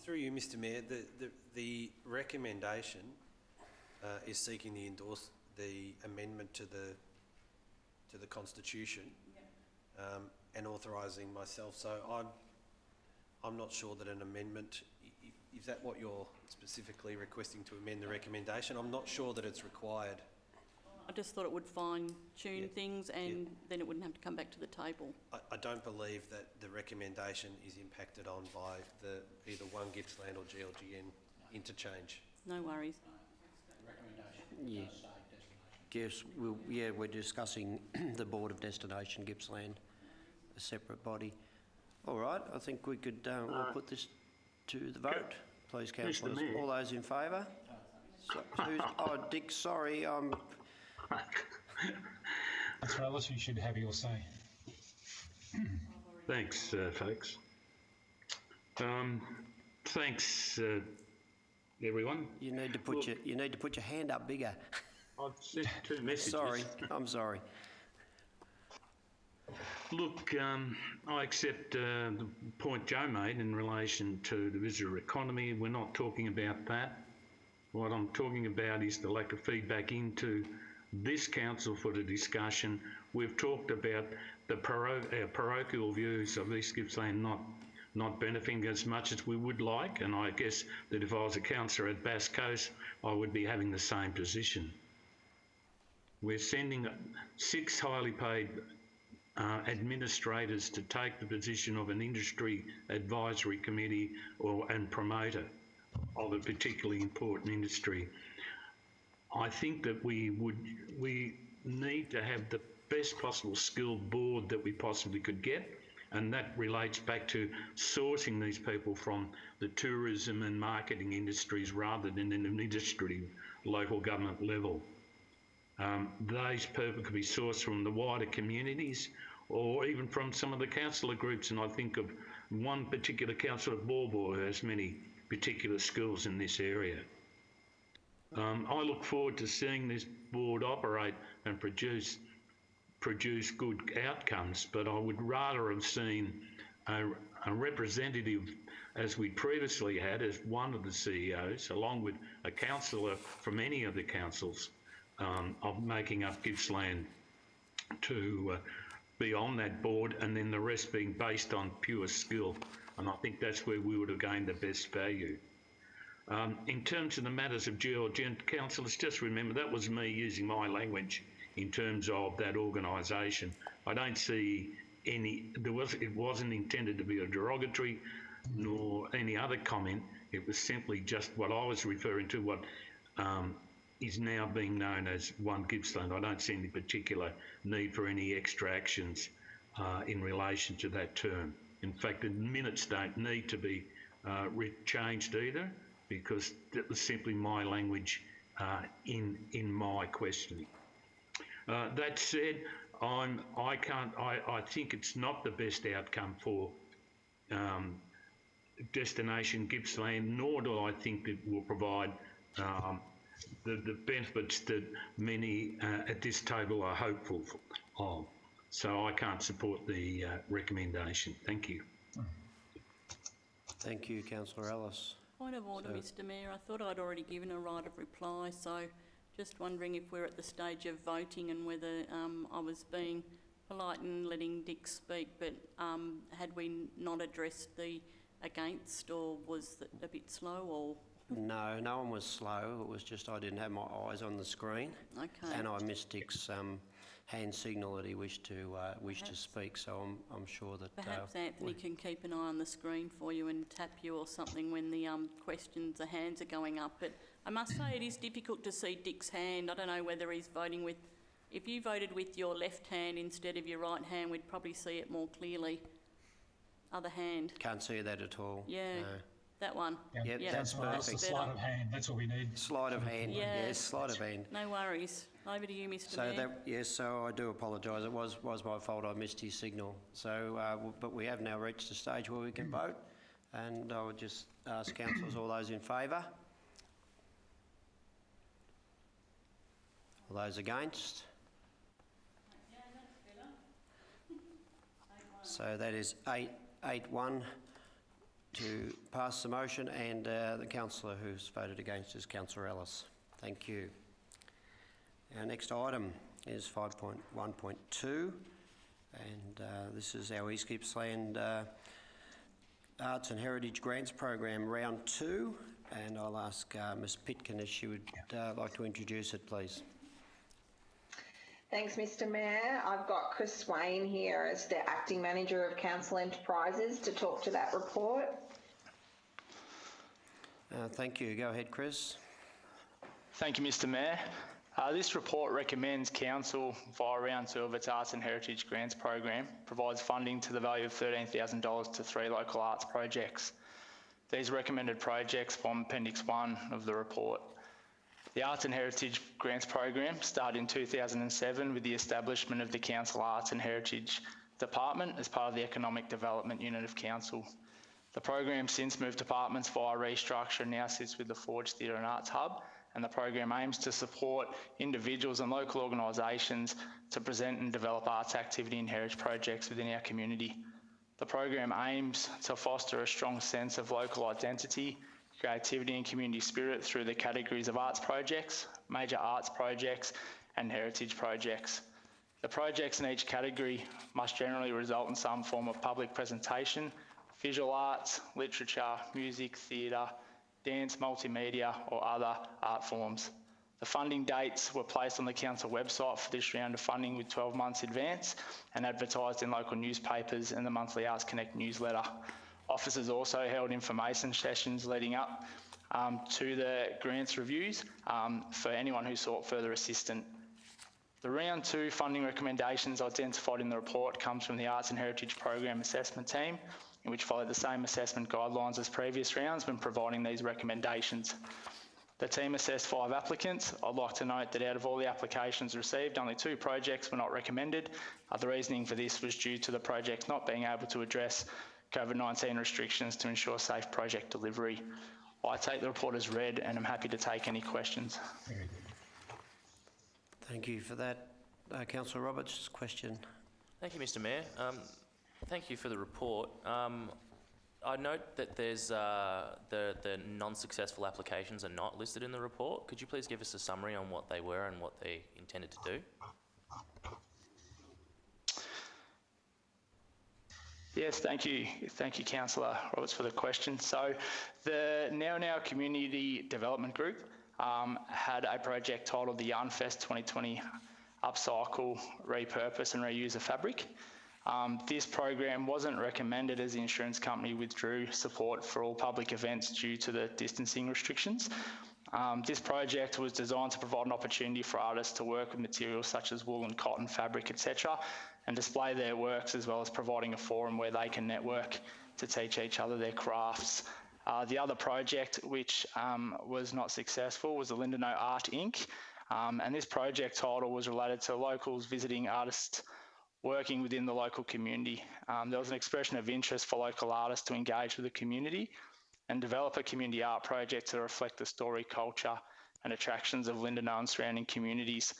Speaker 6: Through you, Mr. Mayor, the recommendation is seeking the amendment to the Constitution, and authorising myself. So I'm not sure that an amendment, is that what you're specifically requesting, to amend the recommendation? I'm not sure that it's required.
Speaker 10: I just thought it would fine-tune things, and then it wouldn't have to come back to the table.
Speaker 6: I don't believe that the recommendation is impacted on by either One Gippsland or GLGN interchange.
Speaker 10: No worries.
Speaker 2: Yeah. Yes, we're discussing the Board of Destination Gippsland, a separate body. All right, I think we could we'll put this to the vote. Please, councillors. All those in favour? Oh, Dick, sorry,
Speaker 5: Councillor Ellis, you should have your say.
Speaker 3: Thanks, folks. Thanks, everyone.
Speaker 2: You need to put your hand up bigger.
Speaker 3: I've sent 2 messages.
Speaker 2: Sorry, I'm sorry.
Speaker 3: Look, I accept the point Joe made in relation to the visitor economy. We're not talking about that. What I'm talking about is the lack of feedback into this council for the discussion. We've talked about our parochial views of East Gippsland not benefiting as much as we would like, and I guess that if I was a councillor at Bass Coast, I would be having the same position. We're sending 6 highly paid administrators to take the position of an industry advisory committee and promoter of a particularly important industry. I think that we need to have the best possible skilled board that we possibly could get, and that relates back to sourcing these people from the tourism and marketing industries rather than in an administrative local government level. Those people could be sourced from the wider communities or even from some of the councillor groups, and I think of one particular councillor at Borbo who has many particular skills in this area. I look forward to seeing this board operate and produce good outcomes, but I would rather have seen a representative, as we previously had, as one of the CEOs, along with a councillor from any of the councils of making up Gippsland, to be on that board, and then the rest being based on pure skill. And I think that's where we would have gained the best value. In terms of the matters of GLGN, councillors, just remember that was me using my language in terms of that organisation. I don't see any, it wasn't intended to be a derogatory nor any other comment. It was simply just what I was referring to, what is now being known as One Gippsland. I don't see any particular need for any extra actions in relation to that term. In fact, the minutes don't need to be changed either, because that was simply my language in my questioning. That said, I think it's not the best outcome for Destination Gippsland, nor do I think it will provide the benefits that many at this table are hopeful of. So I can't support the recommendation. Thank you.
Speaker 2: Thank you, Councillor Ellis.
Speaker 10: Point of order, Mr. Mayor. I thought I'd already given a right of reply, so just wondering if we're at the stage of voting and whether I was being polite in letting Dick speak, but had we not addressed the against, or was it a bit slow, or?
Speaker 2: No, no one was slow. It was just I didn't have my eyes on the screen.
Speaker 10: Okay.
Speaker 2: And I missed Dick's hand signal that he wished to speak. So I'm sure that
Speaker 10: Perhaps Anthony can keep an eye on the screen for you and tap you or something when the the hands are going up. But I must say it is difficult to see Dick's hand. I don't know whether he's voting with. If you voted with your left hand instead of your right hand, we'd probably see it more clearly. Other hand.
Speaker 2: Can't see that at all.
Speaker 10: Yeah.
Speaker 2: No.
Speaker 10: That one.
Speaker 2: Yep,
Speaker 10: Yeah,
Speaker 2: that's
Speaker 5: That's the
Speaker 2: perfect.
Speaker 5: sleight of hand. That's what we need.
Speaker 2: Sleight of hand.
Speaker 10: Yeah.
Speaker 2: Yes, sleight of hand.
Speaker 10: No worries. Over to you, Mr.
Speaker 2: So
Speaker 10: Mayor.
Speaker 2: yes, so I do apologise. It was my fault. I missed his signal. So, but we have now reached a stage where we can vote, and I would just ask councillors, all those in favour, all those against. So that is 8-1 to pass the motion, and the councillor who's voted against is Councillor Ellis. Thank you. Our next item is 5.1.2, and this is our East Gippsland Arts and Heritage Grants Program, Round 2, and I'll ask Ms Pitkin if she would like to introduce it, please.
Speaker 11: Thanks, Mr. Mayor. I've got Chris Swain here as the Acting Manager of Council Enterprises to talk to that report.
Speaker 2: Thank you. Go ahead, Chris.
Speaker 12: Thank you, Mr. Mayor. This report recommends Council, via Round 2 of its Arts and Heritage Grants program, provides funding to the value of $13,000 to 3 local arts projects. These recommended projects form Appendix 1 of the report. The Arts and Heritage Grants program started in 2007 with the establishment of the Council Arts and Heritage Department as part of the Economic Development Unit of Council. The program since moved departments via restructure and now sits with the Forge Theatre and Arts Hub, and the program aims to support individuals and local organisations to present and develop arts activity and heritage projects within our community. The program aims to foster a strong sense of local identity, creativity and community spirit through the categories of arts projects, major arts projects and heritage projects. The projects in each category must generally result in some form of public presentation, visual arts, literature, music, theatre, dance, multimedia or other art forms. The funding dates were placed on the council website for this round of funding with 12 months advance and advertised in local newspapers and the monthly Arts Connect newsletter. Officers also held information sessions leading up to the grants reviews for anyone who sought further assistance. The Round 2 funding recommendations identified in the report comes from the Arts and Heritage Program Assessment Team, in which followed the same assessment guidelines as previous rounds when providing these recommendations. The team assessed 5 applicants. I'd like to note that out of all the applications received, only 2 projects were not recommended. The reasoning for this was due to the projects not being able to address COVID-19 restrictions to ensure safe project delivery. I take the report as read and I'm happy to take any questions.
Speaker 2: Thank you for that. Councillor Roberts, question.
Speaker 9: Thank you, Mr. Mayor. Thank you for the report. I note that there's the non-successful applications are not listed in the report. Could you please give us a summary on what they were and what they intended to do?
Speaker 12: Yes, thank you. Thank you, Councillor Roberts, for the question. So the Now Community Development Group had a project titled the Yarn Fest 2020 Upcycle, Repurpose and Reuse of Fabric. This program wasn't recommended as the insurance company withdrew support for all public events due to the distancing restrictions. This project was designed to provide an opportunity for artists to work with materials such as wool and cotton, fabric, etc., and display their works, as well as providing a forum where they can network to teach each other their crafts. The other project, which was not successful, was the Lindenow Art Inc., and this project title was related to locals visiting artists working within the local community. There was an expression of interest for local artists to engage with the community and develop a community art project to reflect the story, culture and attractions of Lindenow and surrounding communities.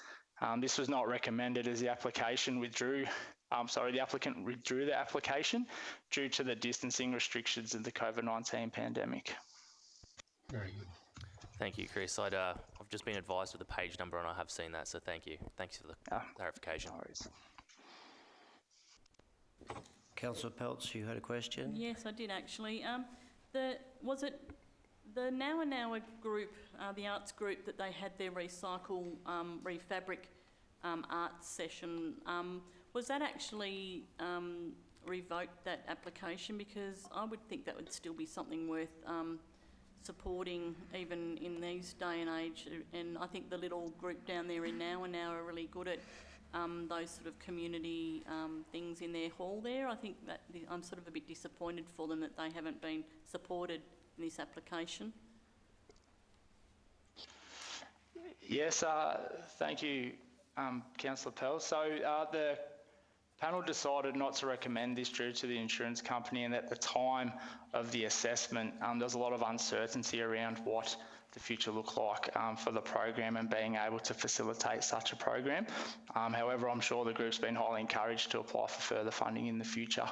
Speaker 12: This was not recommended as the applicant withdrew the application due to the distancing restrictions of the COVID-19 pandemic.
Speaker 5: Very good.
Speaker 9: Thank you, Chris. I've just been advised of the page number and I have seen that, so thank you. Thanks for the clarification.
Speaker 12: No worries.
Speaker 2: Councillor Peltz, you had a question?
Speaker 10: Yes, I did actually. Was it the Now group, the arts group, that they had their recycle, refabric arts session? Was that actually revoked, that application? Because I would think that would still be something worth supporting even in these day and age. And I think the little group down there in Now are really good at those sort of community things in their hall there. I think that I'm sort of a bit disappointed for them that they haven't been supported in this application.
Speaker 12: Yes, thank you, Councillor Pell. So the panel decided not to recommend this due to the insurance company, and at the time of the assessment there was a lot of uncertainty around what the future looked like for the program and being able to facilitate such a program. However, I'm sure the group's been highly encouraged to apply for further funding in the future.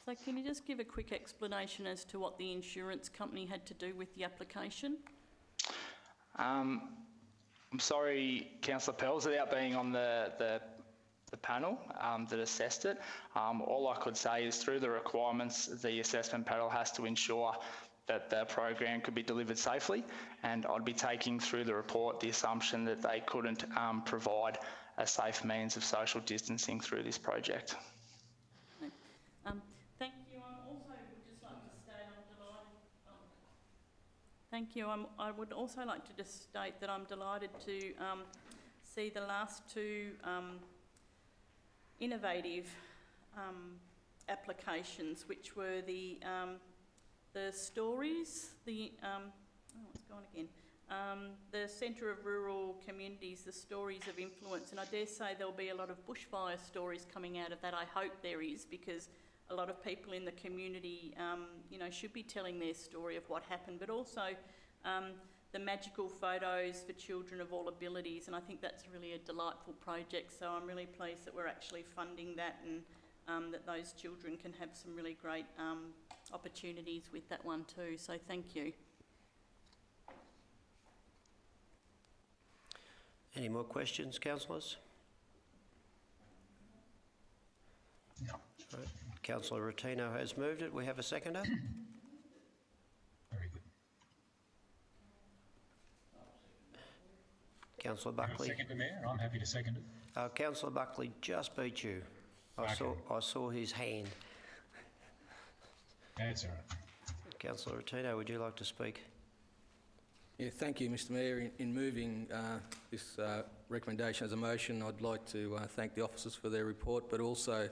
Speaker 10: So can you just give a quick explanation as to what the insurance company had to do with the application?
Speaker 12: I'm sorry, Councillor Pells, without being on the panel that assessed it, all I could say is through the requirements, the assessment panel has to ensure that the program could be delivered safely, and I'd be taking through the report the assumption that they couldn't provide a safe means of social distancing through this project.
Speaker 10: Thank you. I also would just like to state I'm delighted. Thank you. I would also like to just state that I'm delighted to see the last two innovative applications, which were the stories, the Centre of Rural Communities, the stories of influence, and I dare say there'll be a lot of bushfire stories coming out of that. I hope there is, because a lot of people in the community, should be telling their story of what happened, but also the magical photos for children of all abilities, and I think that's really a delightful project. So I'm really pleased that we're actually funding that, and that those children can have some really great opportunities with that one too. So thank you.
Speaker 2: Any more questions, councillors?
Speaker 5: No.
Speaker 2: Right. Councillor Rotino has moved it. We have a seconder.
Speaker 5: Very good.
Speaker 2: Councillor Buckley.
Speaker 5: Second, Mayor. I'm happy to second it.
Speaker 2: Councillor Buckley just beat you. I saw his hand.
Speaker 5: That's all right.
Speaker 2: Councillor Rotino, would you like to speak?
Speaker 1: Yeah, thank you, Mr Mayor. In moving this recommendation as a motion, I'd like to thank the officers for their report, but also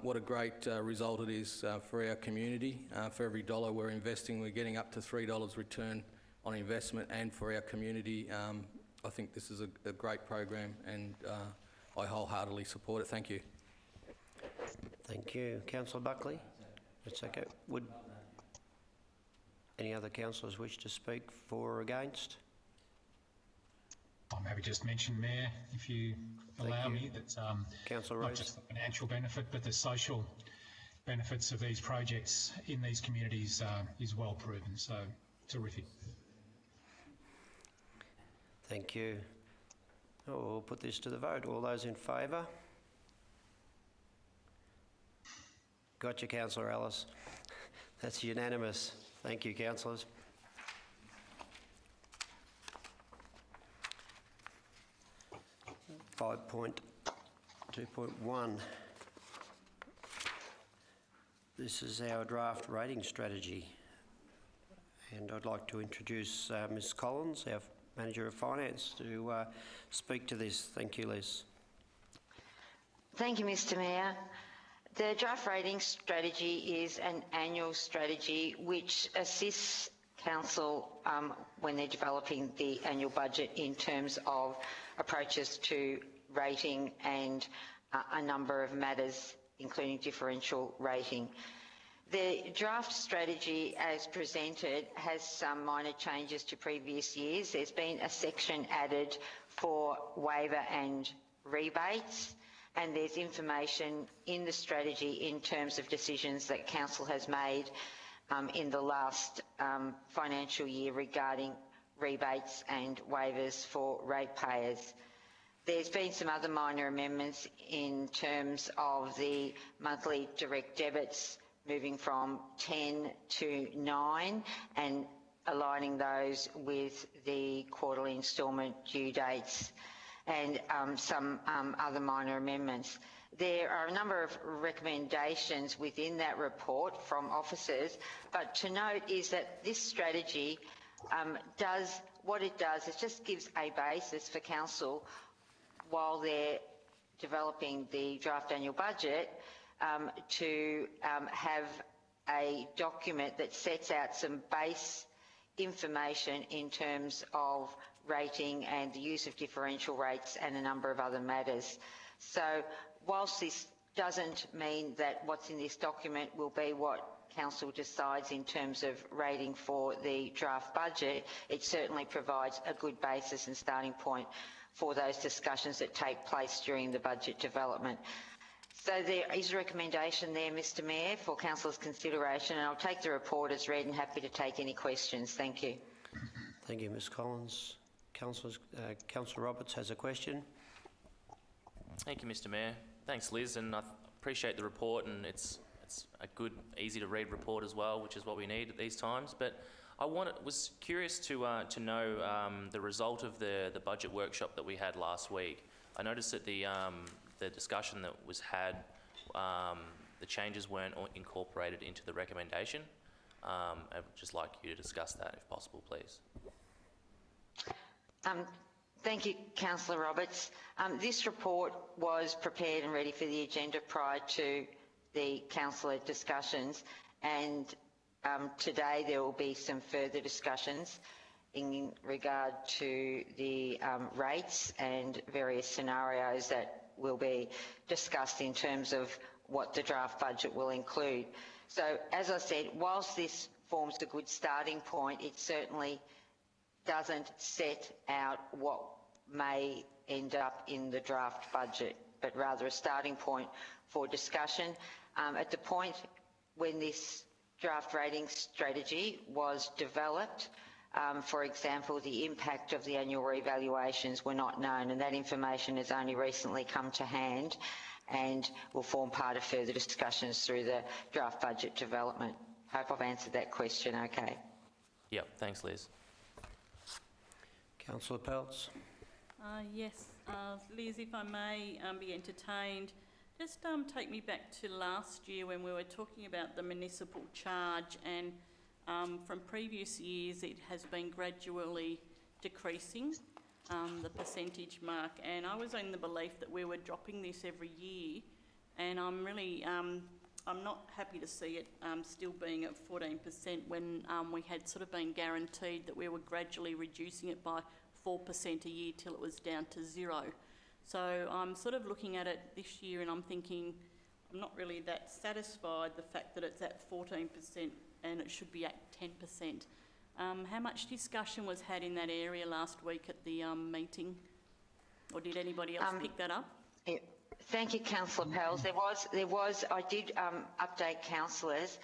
Speaker 1: what a great result it is for our community. For every dollar we're investing, we're getting up to $3 return on investment, and for our community, I think this is a great program, and I wholeheartedly support it. Thank you.
Speaker 2: Thank you. Councillor Buckley? That's okay. Would any other councillors wish to speak for or against?
Speaker 5: I'm happy to just mention, Mayor, if you allow me, that
Speaker 2: Councillor
Speaker 5: not
Speaker 2: Rose.
Speaker 5: just the financial benefit, but the social benefits of these projects in these communities is well proven. So terrific.
Speaker 2: Thank you. We'll put this to the vote. All those in favour? Gotcha, Councillor Ellis. That's unanimous. Thank you, councillors. Five point 2.1. This is our draft rating strategy, and I'd like to introduce Ms Collins, our Manager of Finance, to speak to this. Thank you, Liz.
Speaker 13: Thank you, Mr Mayor. The draft rating strategy is an annual strategy which assists Council when they're developing the annual budget in terms of approaches to rating and a number of matters, including differential rating. The draft strategy as presented has some minor changes to previous years. There's been a section added for waiver and rebates, and there's information in the strategy in terms of decisions that Council has made in the last financial year regarding rebates and waivers for ratepayers. There's been some other minor amendments in terms of the monthly direct debits moving from 10 to 9 and aligning those with the quarterly instalment due dates, and some other minor amendments. There are a number of recommendations within that report from officers, but to note is that this strategy it just gives a basis for council while they're developing the draft annual budget to have a document that sets out some base information in terms of rating and the use of differential rates and a number of other matters. So whilst this doesn't mean that what's in this document will be what council decides in terms of rating for the draft budget, it certainly provides a good basis and starting point for those discussions that take place during the budget development. So there is a recommendation there, Mr Mayor, for council's consideration, and I'll take the report as read and happy to take any questions. Thank you.
Speaker 2: Thank you, Ms Collins. Councillor Roberts has a question.
Speaker 9: Thank you, Mr Mayor. Thanks, Liz, and I appreciate the report, and it's a good, easy to read report as well, which is what we need at these times. But I was curious to know the result of the budget workshop that we had last week. I noticed that the discussion that was had, the changes weren't incorporated into the recommendation. I'd just like you to discuss that if possible, please.
Speaker 13: Thank you, Councillor Roberts. This report was prepared and ready for the agenda prior to the councillor discussions, and today there will be some further discussions in regard to the rates and various scenarios that will be discussed in terms of what the draft budget will include. So, as I said, whilst this forms a good starting point, it certainly doesn't set out what may end up in the draft budget, but rather a starting point for discussion. At the point when this draft rating strategy was developed, for example, the impact of the annual revaluations were not known, and that information has only recently come to hand and will form part of further discussions through the draft budget development. Hope I've answered that question okay.
Speaker 9: Yep, thanks, Liz.
Speaker 2: Councillor Peltz.
Speaker 10: Yes, Liz, if I may be entertained, just take me back to last year when we were talking about the municipal charge, and from previous years it has been gradually decreasing, the percentage mark, and I was in the belief that we were dropping this every year, and I'm really, I'm not happy to see it still being at 14% when we had sort of been guaranteed that we were gradually reducing it by 4% a year till it was down to 0. So I'm sort of looking at it this year and I'm thinking I'm not really that satisfied the fact that it's at 14% and it should be at 10%. How much discussion was had in that area last week at the meeting, or did anybody else pick that up?
Speaker 13: Yeah. Thank you, Councillor Pels. I did update councillors.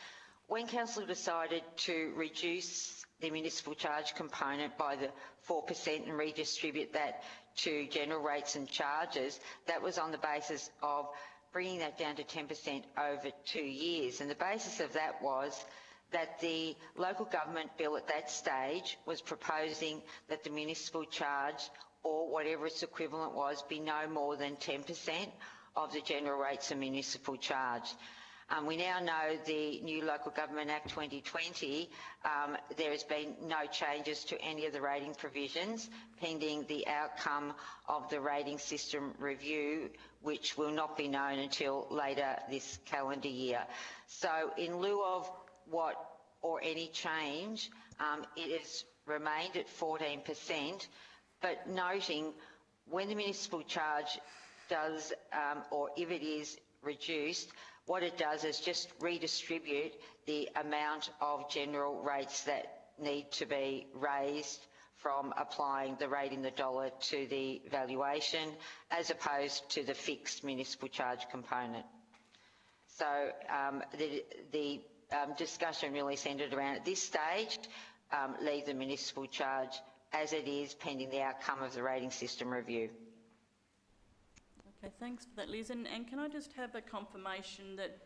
Speaker 13: When council decided to reduce the municipal charge component by the 4% and redistribute that to general rates and charges, that was on the basis of bringing that down to 10% over 2 years. And the basis of that was that the local government bill at that stage was proposing that the municipal charge, or whatever its equivalent was, be no more than 10% of the general rates and municipal charge. We now know the new Local Government Act 2020, there has been no changes to any of the rating provisions pending the outcome of the rating system review, which will not be known until later this calendar year. So in lieu of what or any change, it has remained at 14%, but noting when the municipal charge does, or if it is reduced, what it does is just redistribute the amount of general rates that need to be raised from applying the rate in the dollar to the valuation, as opposed to the fixed municipal charge component. So the discussion really centred around, at this stage, leave the municipal charge as it is pending the outcome of the rating system review.
Speaker 10: Okay, thanks for that, Liz. And can I just have a confirmation that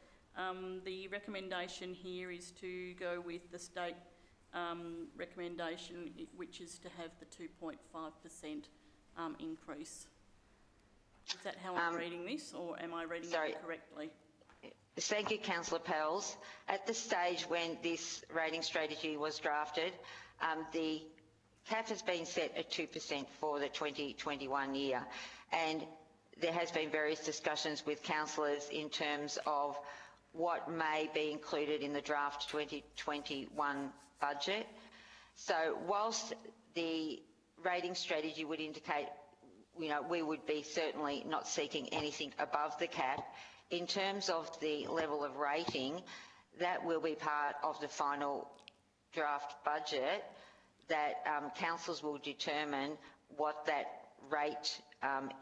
Speaker 10: the recommendation here is to go with the state recommendation, which is to have the 2.5% increase? Is that how I'm reading this, or am I reading it correctly?
Speaker 13: Thank you, Councillor Pels. At the stage when this rating strategy was drafted, the cap has been set at 2% for the 2021 year, and there has been various discussions with councillors in terms of what may be included in the draft 2021 budget. So whilst the rating strategy would indicate, you know, we would be certainly not seeking anything above the cap, in terms of the level of rating, that will be part of the final draft budget, that councils will determine what that rate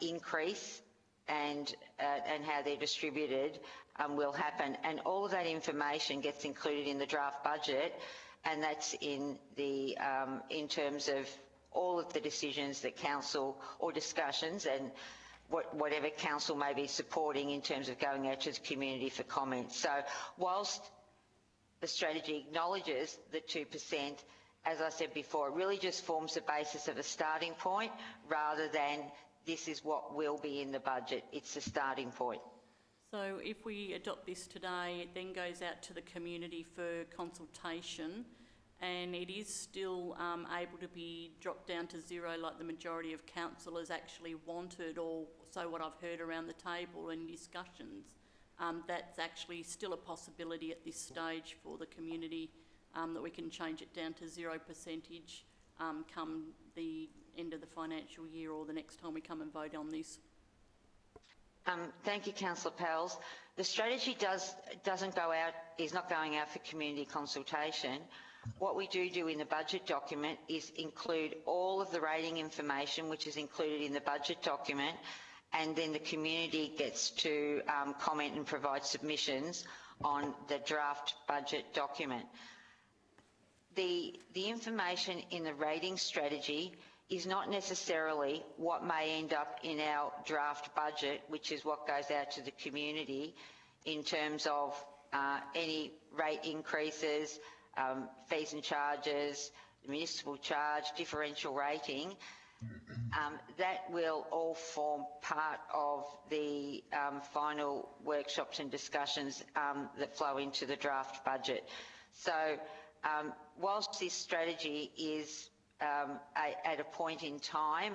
Speaker 13: increase and how they're distributed will happen. And all of that information gets included in the draft budget, and that's in the in terms of all of the decisions that council, or discussions, and whatever council may be supporting in terms of going out to the community for comments. So whilst the strategy acknowledges the 2%, as I said before, it really just forms the basis of a starting point rather than this is what will be in the budget. It's the starting point.
Speaker 10: So if we adopt this today, it then goes out to the community for consultation, and it is still able to be dropped down to zero like the majority of councillors actually wanted, or so what I've heard around the table in discussions. That's actually still a possibility at this stage for the community, that we can change it down to 0% come the end of the financial year or the next time we come and vote on this.
Speaker 13: Thank you, Councillor Pels. The strategy is not going out for community consultation. What we do in the budget document is include all of the rating information, which is included in the budget document, and then the community gets to comment and provide submissions on the draft budget document. The information in the rating strategy is not necessarily what may end up in our draft budget, which is what goes out to the community in terms of any rate increases, fees and charges, municipal charge, differential rating. That will all form part of the final workshops and discussions that flow into the draft budget. So whilst this strategy is at a point in time,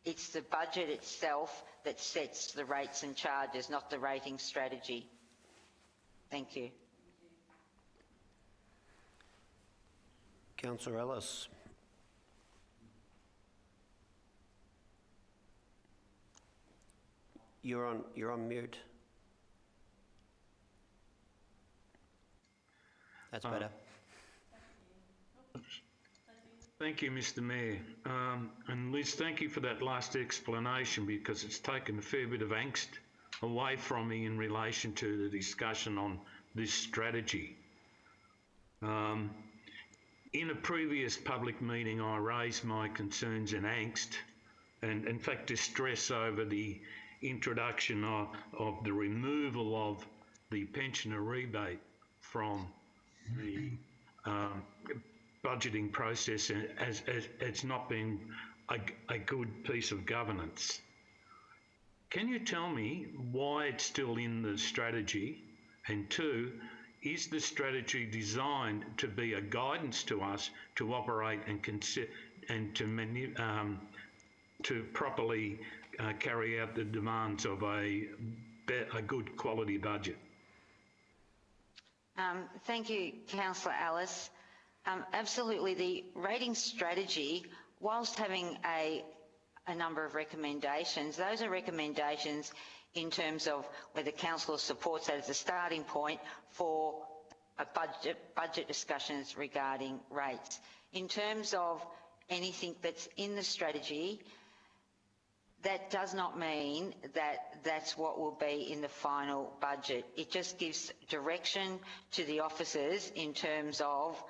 Speaker 13: it's the budget itself that sets the rates and charges, not the rating strategy. Thank you.
Speaker 2: Councillor Ellis. You're on mute. That's better.
Speaker 3: Thank you, Mr. Mayor. And Liz, thank you for that last explanation, because it's taken a fair bit of angst away from me in relation to the discussion on this strategy. In a previous public meeting, I raised my concerns and angst, and in fact distress over the introduction of the removal of the pensioner rebate from the budgeting process as it's not been a good piece of governance. Can you tell me why it's still in the strategy? And two, is the strategy designed to be a guidance to us to operate and consider and to properly carry out the demands of a good quality budget?
Speaker 13: Thank you, Councillor Ellis. Absolutely, the rating strategy, whilst having a number of recommendations, those are recommendations in terms of whether council supports that as a starting point for a budget discussions regarding rates. In terms of anything that's in the strategy, that does not mean that that's what will be in the final budget. It just gives direction to the officers in terms of,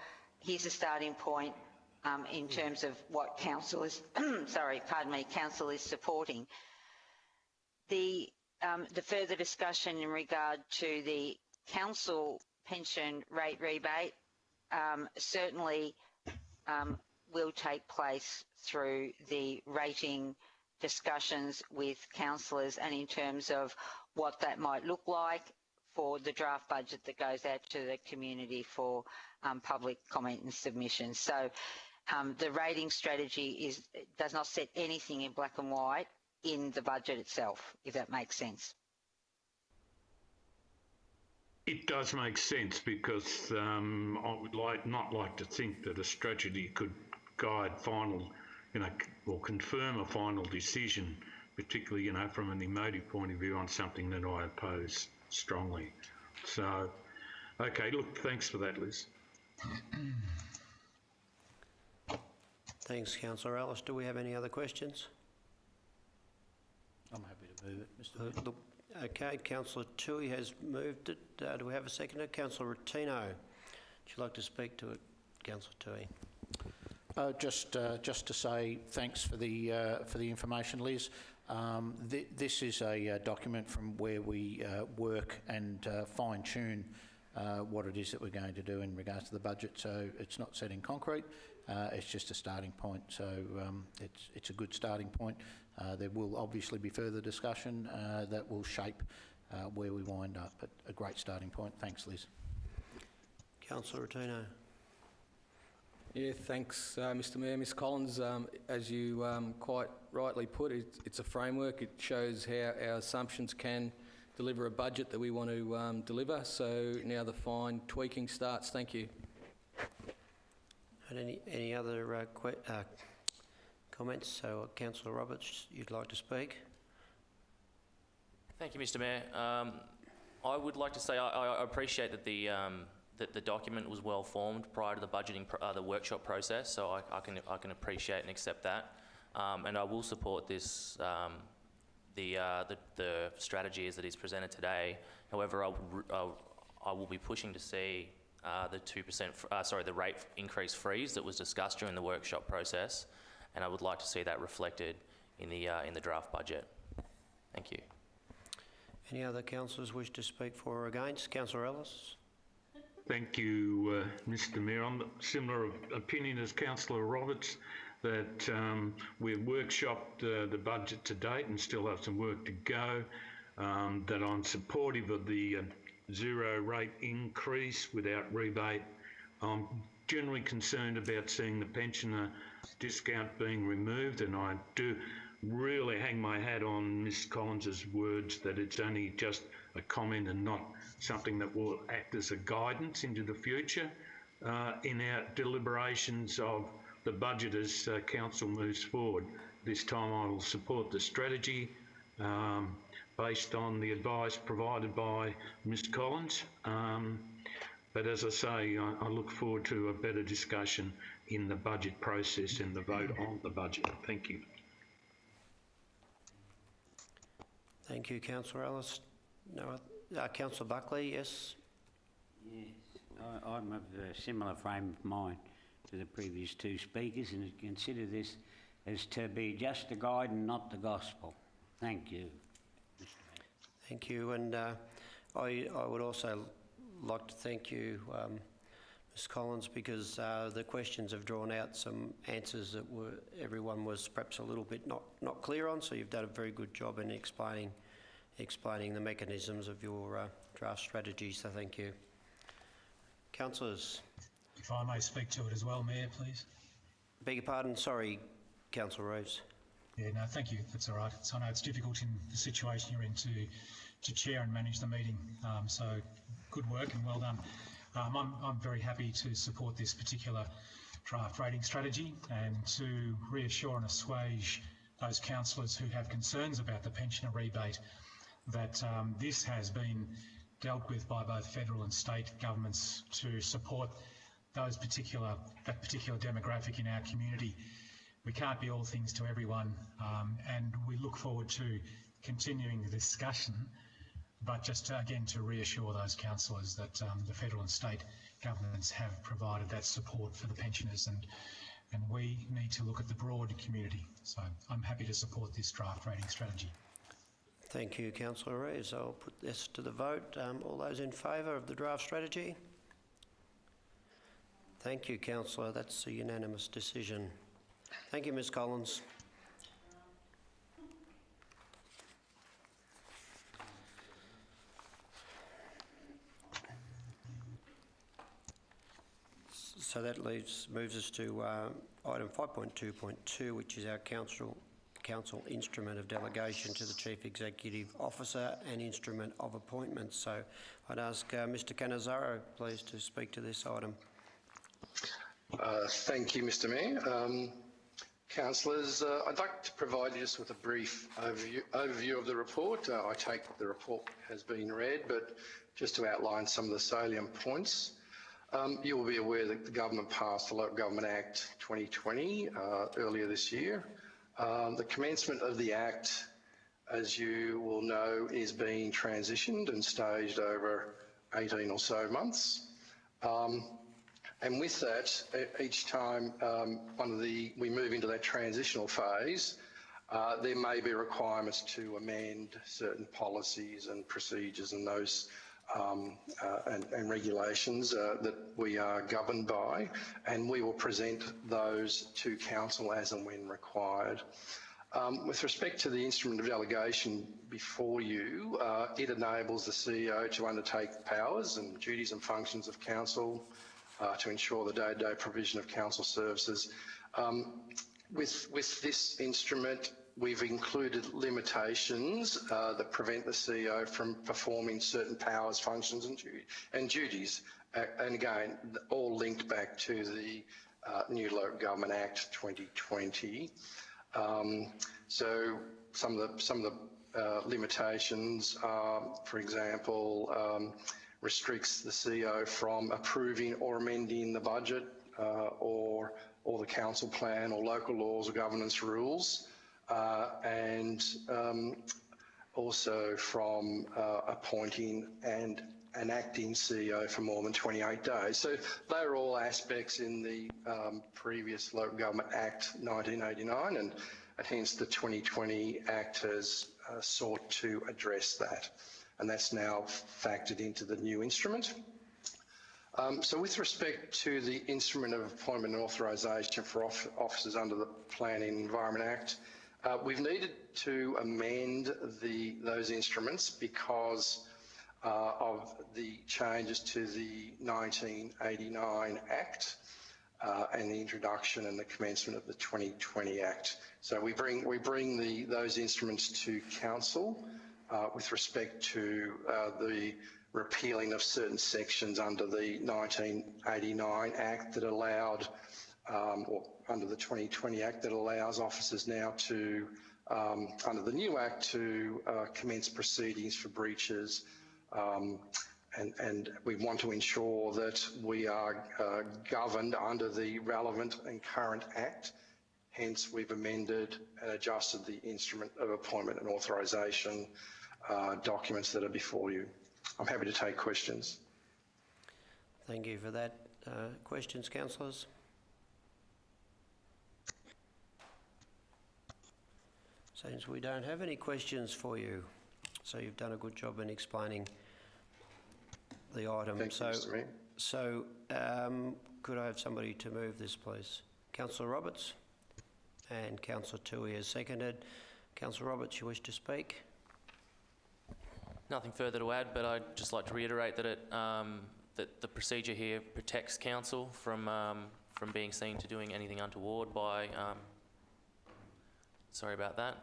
Speaker 13: here's a starting point in
Speaker 2: Mm.
Speaker 13: terms of what council is, council is supporting. the further discussion in regard to the council pension rate rebate certainly will take place through the rating discussions with councillors, and in terms of what that might look like for the draft budget that goes out to the community for public comment and submission. So the rating strategy does not set anything in black and white in the budget itself, if that makes sense.
Speaker 3: It does make sense, because I would not like to think that a strategy could guide final, or confirm a final decision, particularly, from an emotive point of view on something that I oppose strongly. So, okay, look, thanks for that, Liz.
Speaker 2: Thanks, Councillor Ellis. Do we have any other questions?
Speaker 7: I'm happy to move it, Mr. Mayor.
Speaker 2: Okay, Councillor Tui has moved it. Do we have a seconder? Councillor Rotino, would you like to speak to it, Councillor Tui?
Speaker 7: Just to say thanks for the information, Liz. This is a document from where we work and fine-tune what it is that we're going to do in regards to the budget. So it's not set in concrete. It's just a starting point. So it's a good starting point. There will obviously be further discussion that will shape where we wind up, but a great starting point. Thanks, Liz.
Speaker 2: Councillor Rotino.
Speaker 1: Yeah, thanks, Mr Mayor. Ms Collins, as you quite rightly put, it's a framework. It shows how our assumptions can deliver a budget that we want to deliver. So now the fine tweaking starts. Thank you.
Speaker 2: And any other comments? So, Councillor Roberts, you'd like to speak?
Speaker 9: Thank you, Mr Mayor. I would like to say I appreciate that the document was well formed prior to the budgeting, the workshop process. So I can appreciate and accept that, and I will support this the strategy as it is presented today. However, I will be pushing to see the 2%, the rate increase freeze that was discussed during the workshop process, and I would like to see that reflected in the draft budget. Thank you.
Speaker 2: Any other councillors wish to speak for or against? Councillor Ellis.
Speaker 3: Thank you, Mr Mayor. I'm of similar opinion as Councillor Roberts, that we've workshopped the budget to date and still have some work to go, that I'm supportive of the zero rate increase without rebate. I'm generally concerned about seeing the pensioner discount being removed, and I do really hang my hat on Ms Collins's words that it's only just a comment and not something that will act as a guidance into the future in our deliberations of the budget as council moves forward. This time I will support the strategy based on the advice provided by Ms Collins. But as I say, I look forward to a better discussion in the budget process and the vote on the budget. Thank you.
Speaker 2: Thank you, Councillor Ellis. No, Councillor Buckley, yes?
Speaker 8: Yes, I'm of a similar frame of mind to the previous two speakers, and consider this as to be just a guide and not the gospel. Thank you.
Speaker 2: Thank you, and I would also like to thank you, Ms Collins, because the questions have drawn out some answers that everyone was perhaps a little bit not clear on, so you've done a very good job in explaining the mechanisms of your draft strategy, so thank you. Councillors.
Speaker 5: If I may speak to it as well, Mayor, please.
Speaker 2: Beg your pardon, sorry, Councillor Reeves.
Speaker 5: Yeah, no, thank you. That's all right. I know it's difficult in the situation you're in to chair and manage the meeting. So good work and well done. I'm very happy to support this particular draft rating strategy and to reassure and assuage those councillors who have concerns about the pensioner rebate that this has been dealt with by both federal and state governments to support that particular demographic in our community. We can't be all things to everyone, and we look forward to continuing the discussion, but just again to reassure those councillors that the federal and state governments have provided that support for the pensioners, and we need to look at the broad community. So I'm happy to support this draft rating strategy.
Speaker 2: Thank you, Councillor Reeves. I'll put this to the vote. All those in favour of the draft strategy? Thank you, Councillor. That's a unanimous decision. Thank you, Ms Collins. So that moves us to item 5.2.2, which is our council instrument of delegation to the Chief Executive Officer and instrument of appointments. So I'd ask Mr Canizzaro, please, to speak to this item.
Speaker 14: Thank you, Mr Mayor. Councillors, I'd like to provide you just with a brief overview of the report. I take the report has been read, but just to outline some of the salient points. You will be aware that the government passed the Local Government Act 2020 earlier this year. The commencement of the Act, as you will know, is being transitioned and staged over 18 or so months. And with that, each time we move into that transitional phase, there may be requirements to amend certain policies and procedures and those and regulations that we are governed by, and we will present those to Council as and when required. With respect to the instrument of delegation before you, it enables the CEO to undertake the powers and duties and functions of Council to ensure the day-to-day provision of Council services. With this instrument, we've included limitations that prevent the CEO from performing certain powers, functions and duties. And again, all linked back to the new Local Government Act 2020. So some of the limitations are, for example, restricts the CEO from approving or amending the budget or the council plan or local laws or governance rules. And also from appointing and an acting CEO for more than 28 days. So they're all aspects in the previous Local Government Act 1989, and hence the 2020 Act has sought to address that. And that's now factored into the new instrument. So with respect to the instrument of appointment and authorisation for officers under the Planning and Environment Act, we've needed to amend those instruments because of the changes to the 1989 Act and the introduction and the commencement of the 2020 Act. So we bring those instruments to Council with respect to the repealing of certain sections under the 1989 Act that allowed, or under the 2020 Act that allows officers now to, under the new Act, to commence proceedings for breaches. And we want to ensure that we are governed under the relevant and current Act. Hence, we've amended and adjusted the instrument of appointment and authorisation documents that are before you. I'm happy to take questions.
Speaker 2: Thank you for that. Questions, councillors? Seems we don't have any questions for you. So you've done a good job in explaining the item.
Speaker 14: Thank you, Mr. Mayor.
Speaker 2: So could I have somebody to move this, please? Councillor Roberts and Councillor Toohey has seconded. Councillor Roberts, you wish to speak?
Speaker 9: Nothing further to add, but I'd just like to reiterate that that the procedure here protects council from being seen to doing anything untoward by. Sorry about that.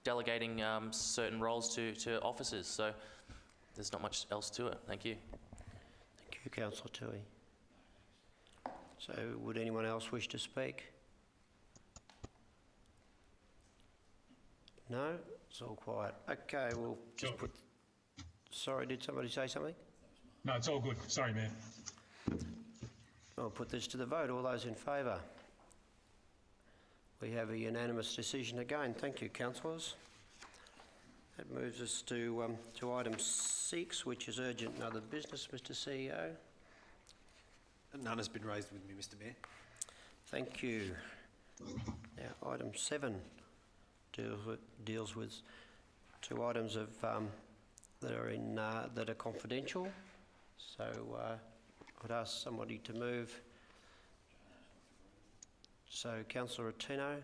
Speaker 9: Delegating certain roles to officers. So there's not much else to it. Thank you.
Speaker 2: Thank you, Councillor Toohey. So would anyone else wish to speak? No? It's all quiet. Okay, we'll just put... Sorry, did somebody say something?
Speaker 5: No, it's all good. Sorry, Mayor.
Speaker 2: I'll put this to the vote. All those in favour? We have a unanimous decision again. Thank you, councillors. That moves us to item 6, which is urgent and other business, Mr CEO.
Speaker 6: None has been raised with me, Mr Mayor.
Speaker 2: Thank you. Now, item 7. deals with two items of that are confidential. So I'd ask somebody to move. So Councillor Attino.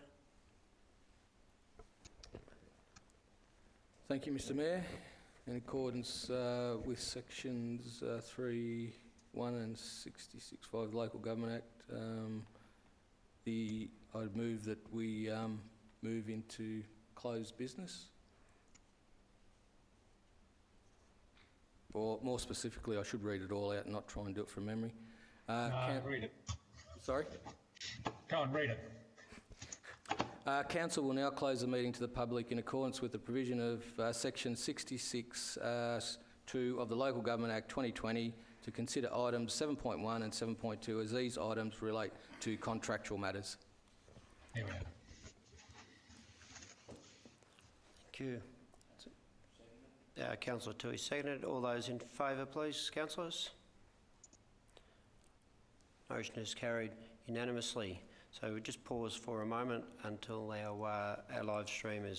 Speaker 1: Thank you, Mr Mayor. In accordance with sections 3(1) and 66(5) of the Local Government Act, I'd move that we move into closed business. Or more specifically, I should read it all out and not try and do it from memory.
Speaker 5: Read it.
Speaker 1: Sorry?
Speaker 5: Go and read it.
Speaker 1: Council will now close the meeting to the public in accordance with the provision of section 66(2) of the Local Government Act 2020 to consider items 7.1 and 7.2 as these items relate to contractual matters.
Speaker 5: There we go.
Speaker 2: Thank you. Councillor Tui seconded. All those in favour, please, councillors. Motion is carried unanimously. So we'll just pause for a moment until our live stream is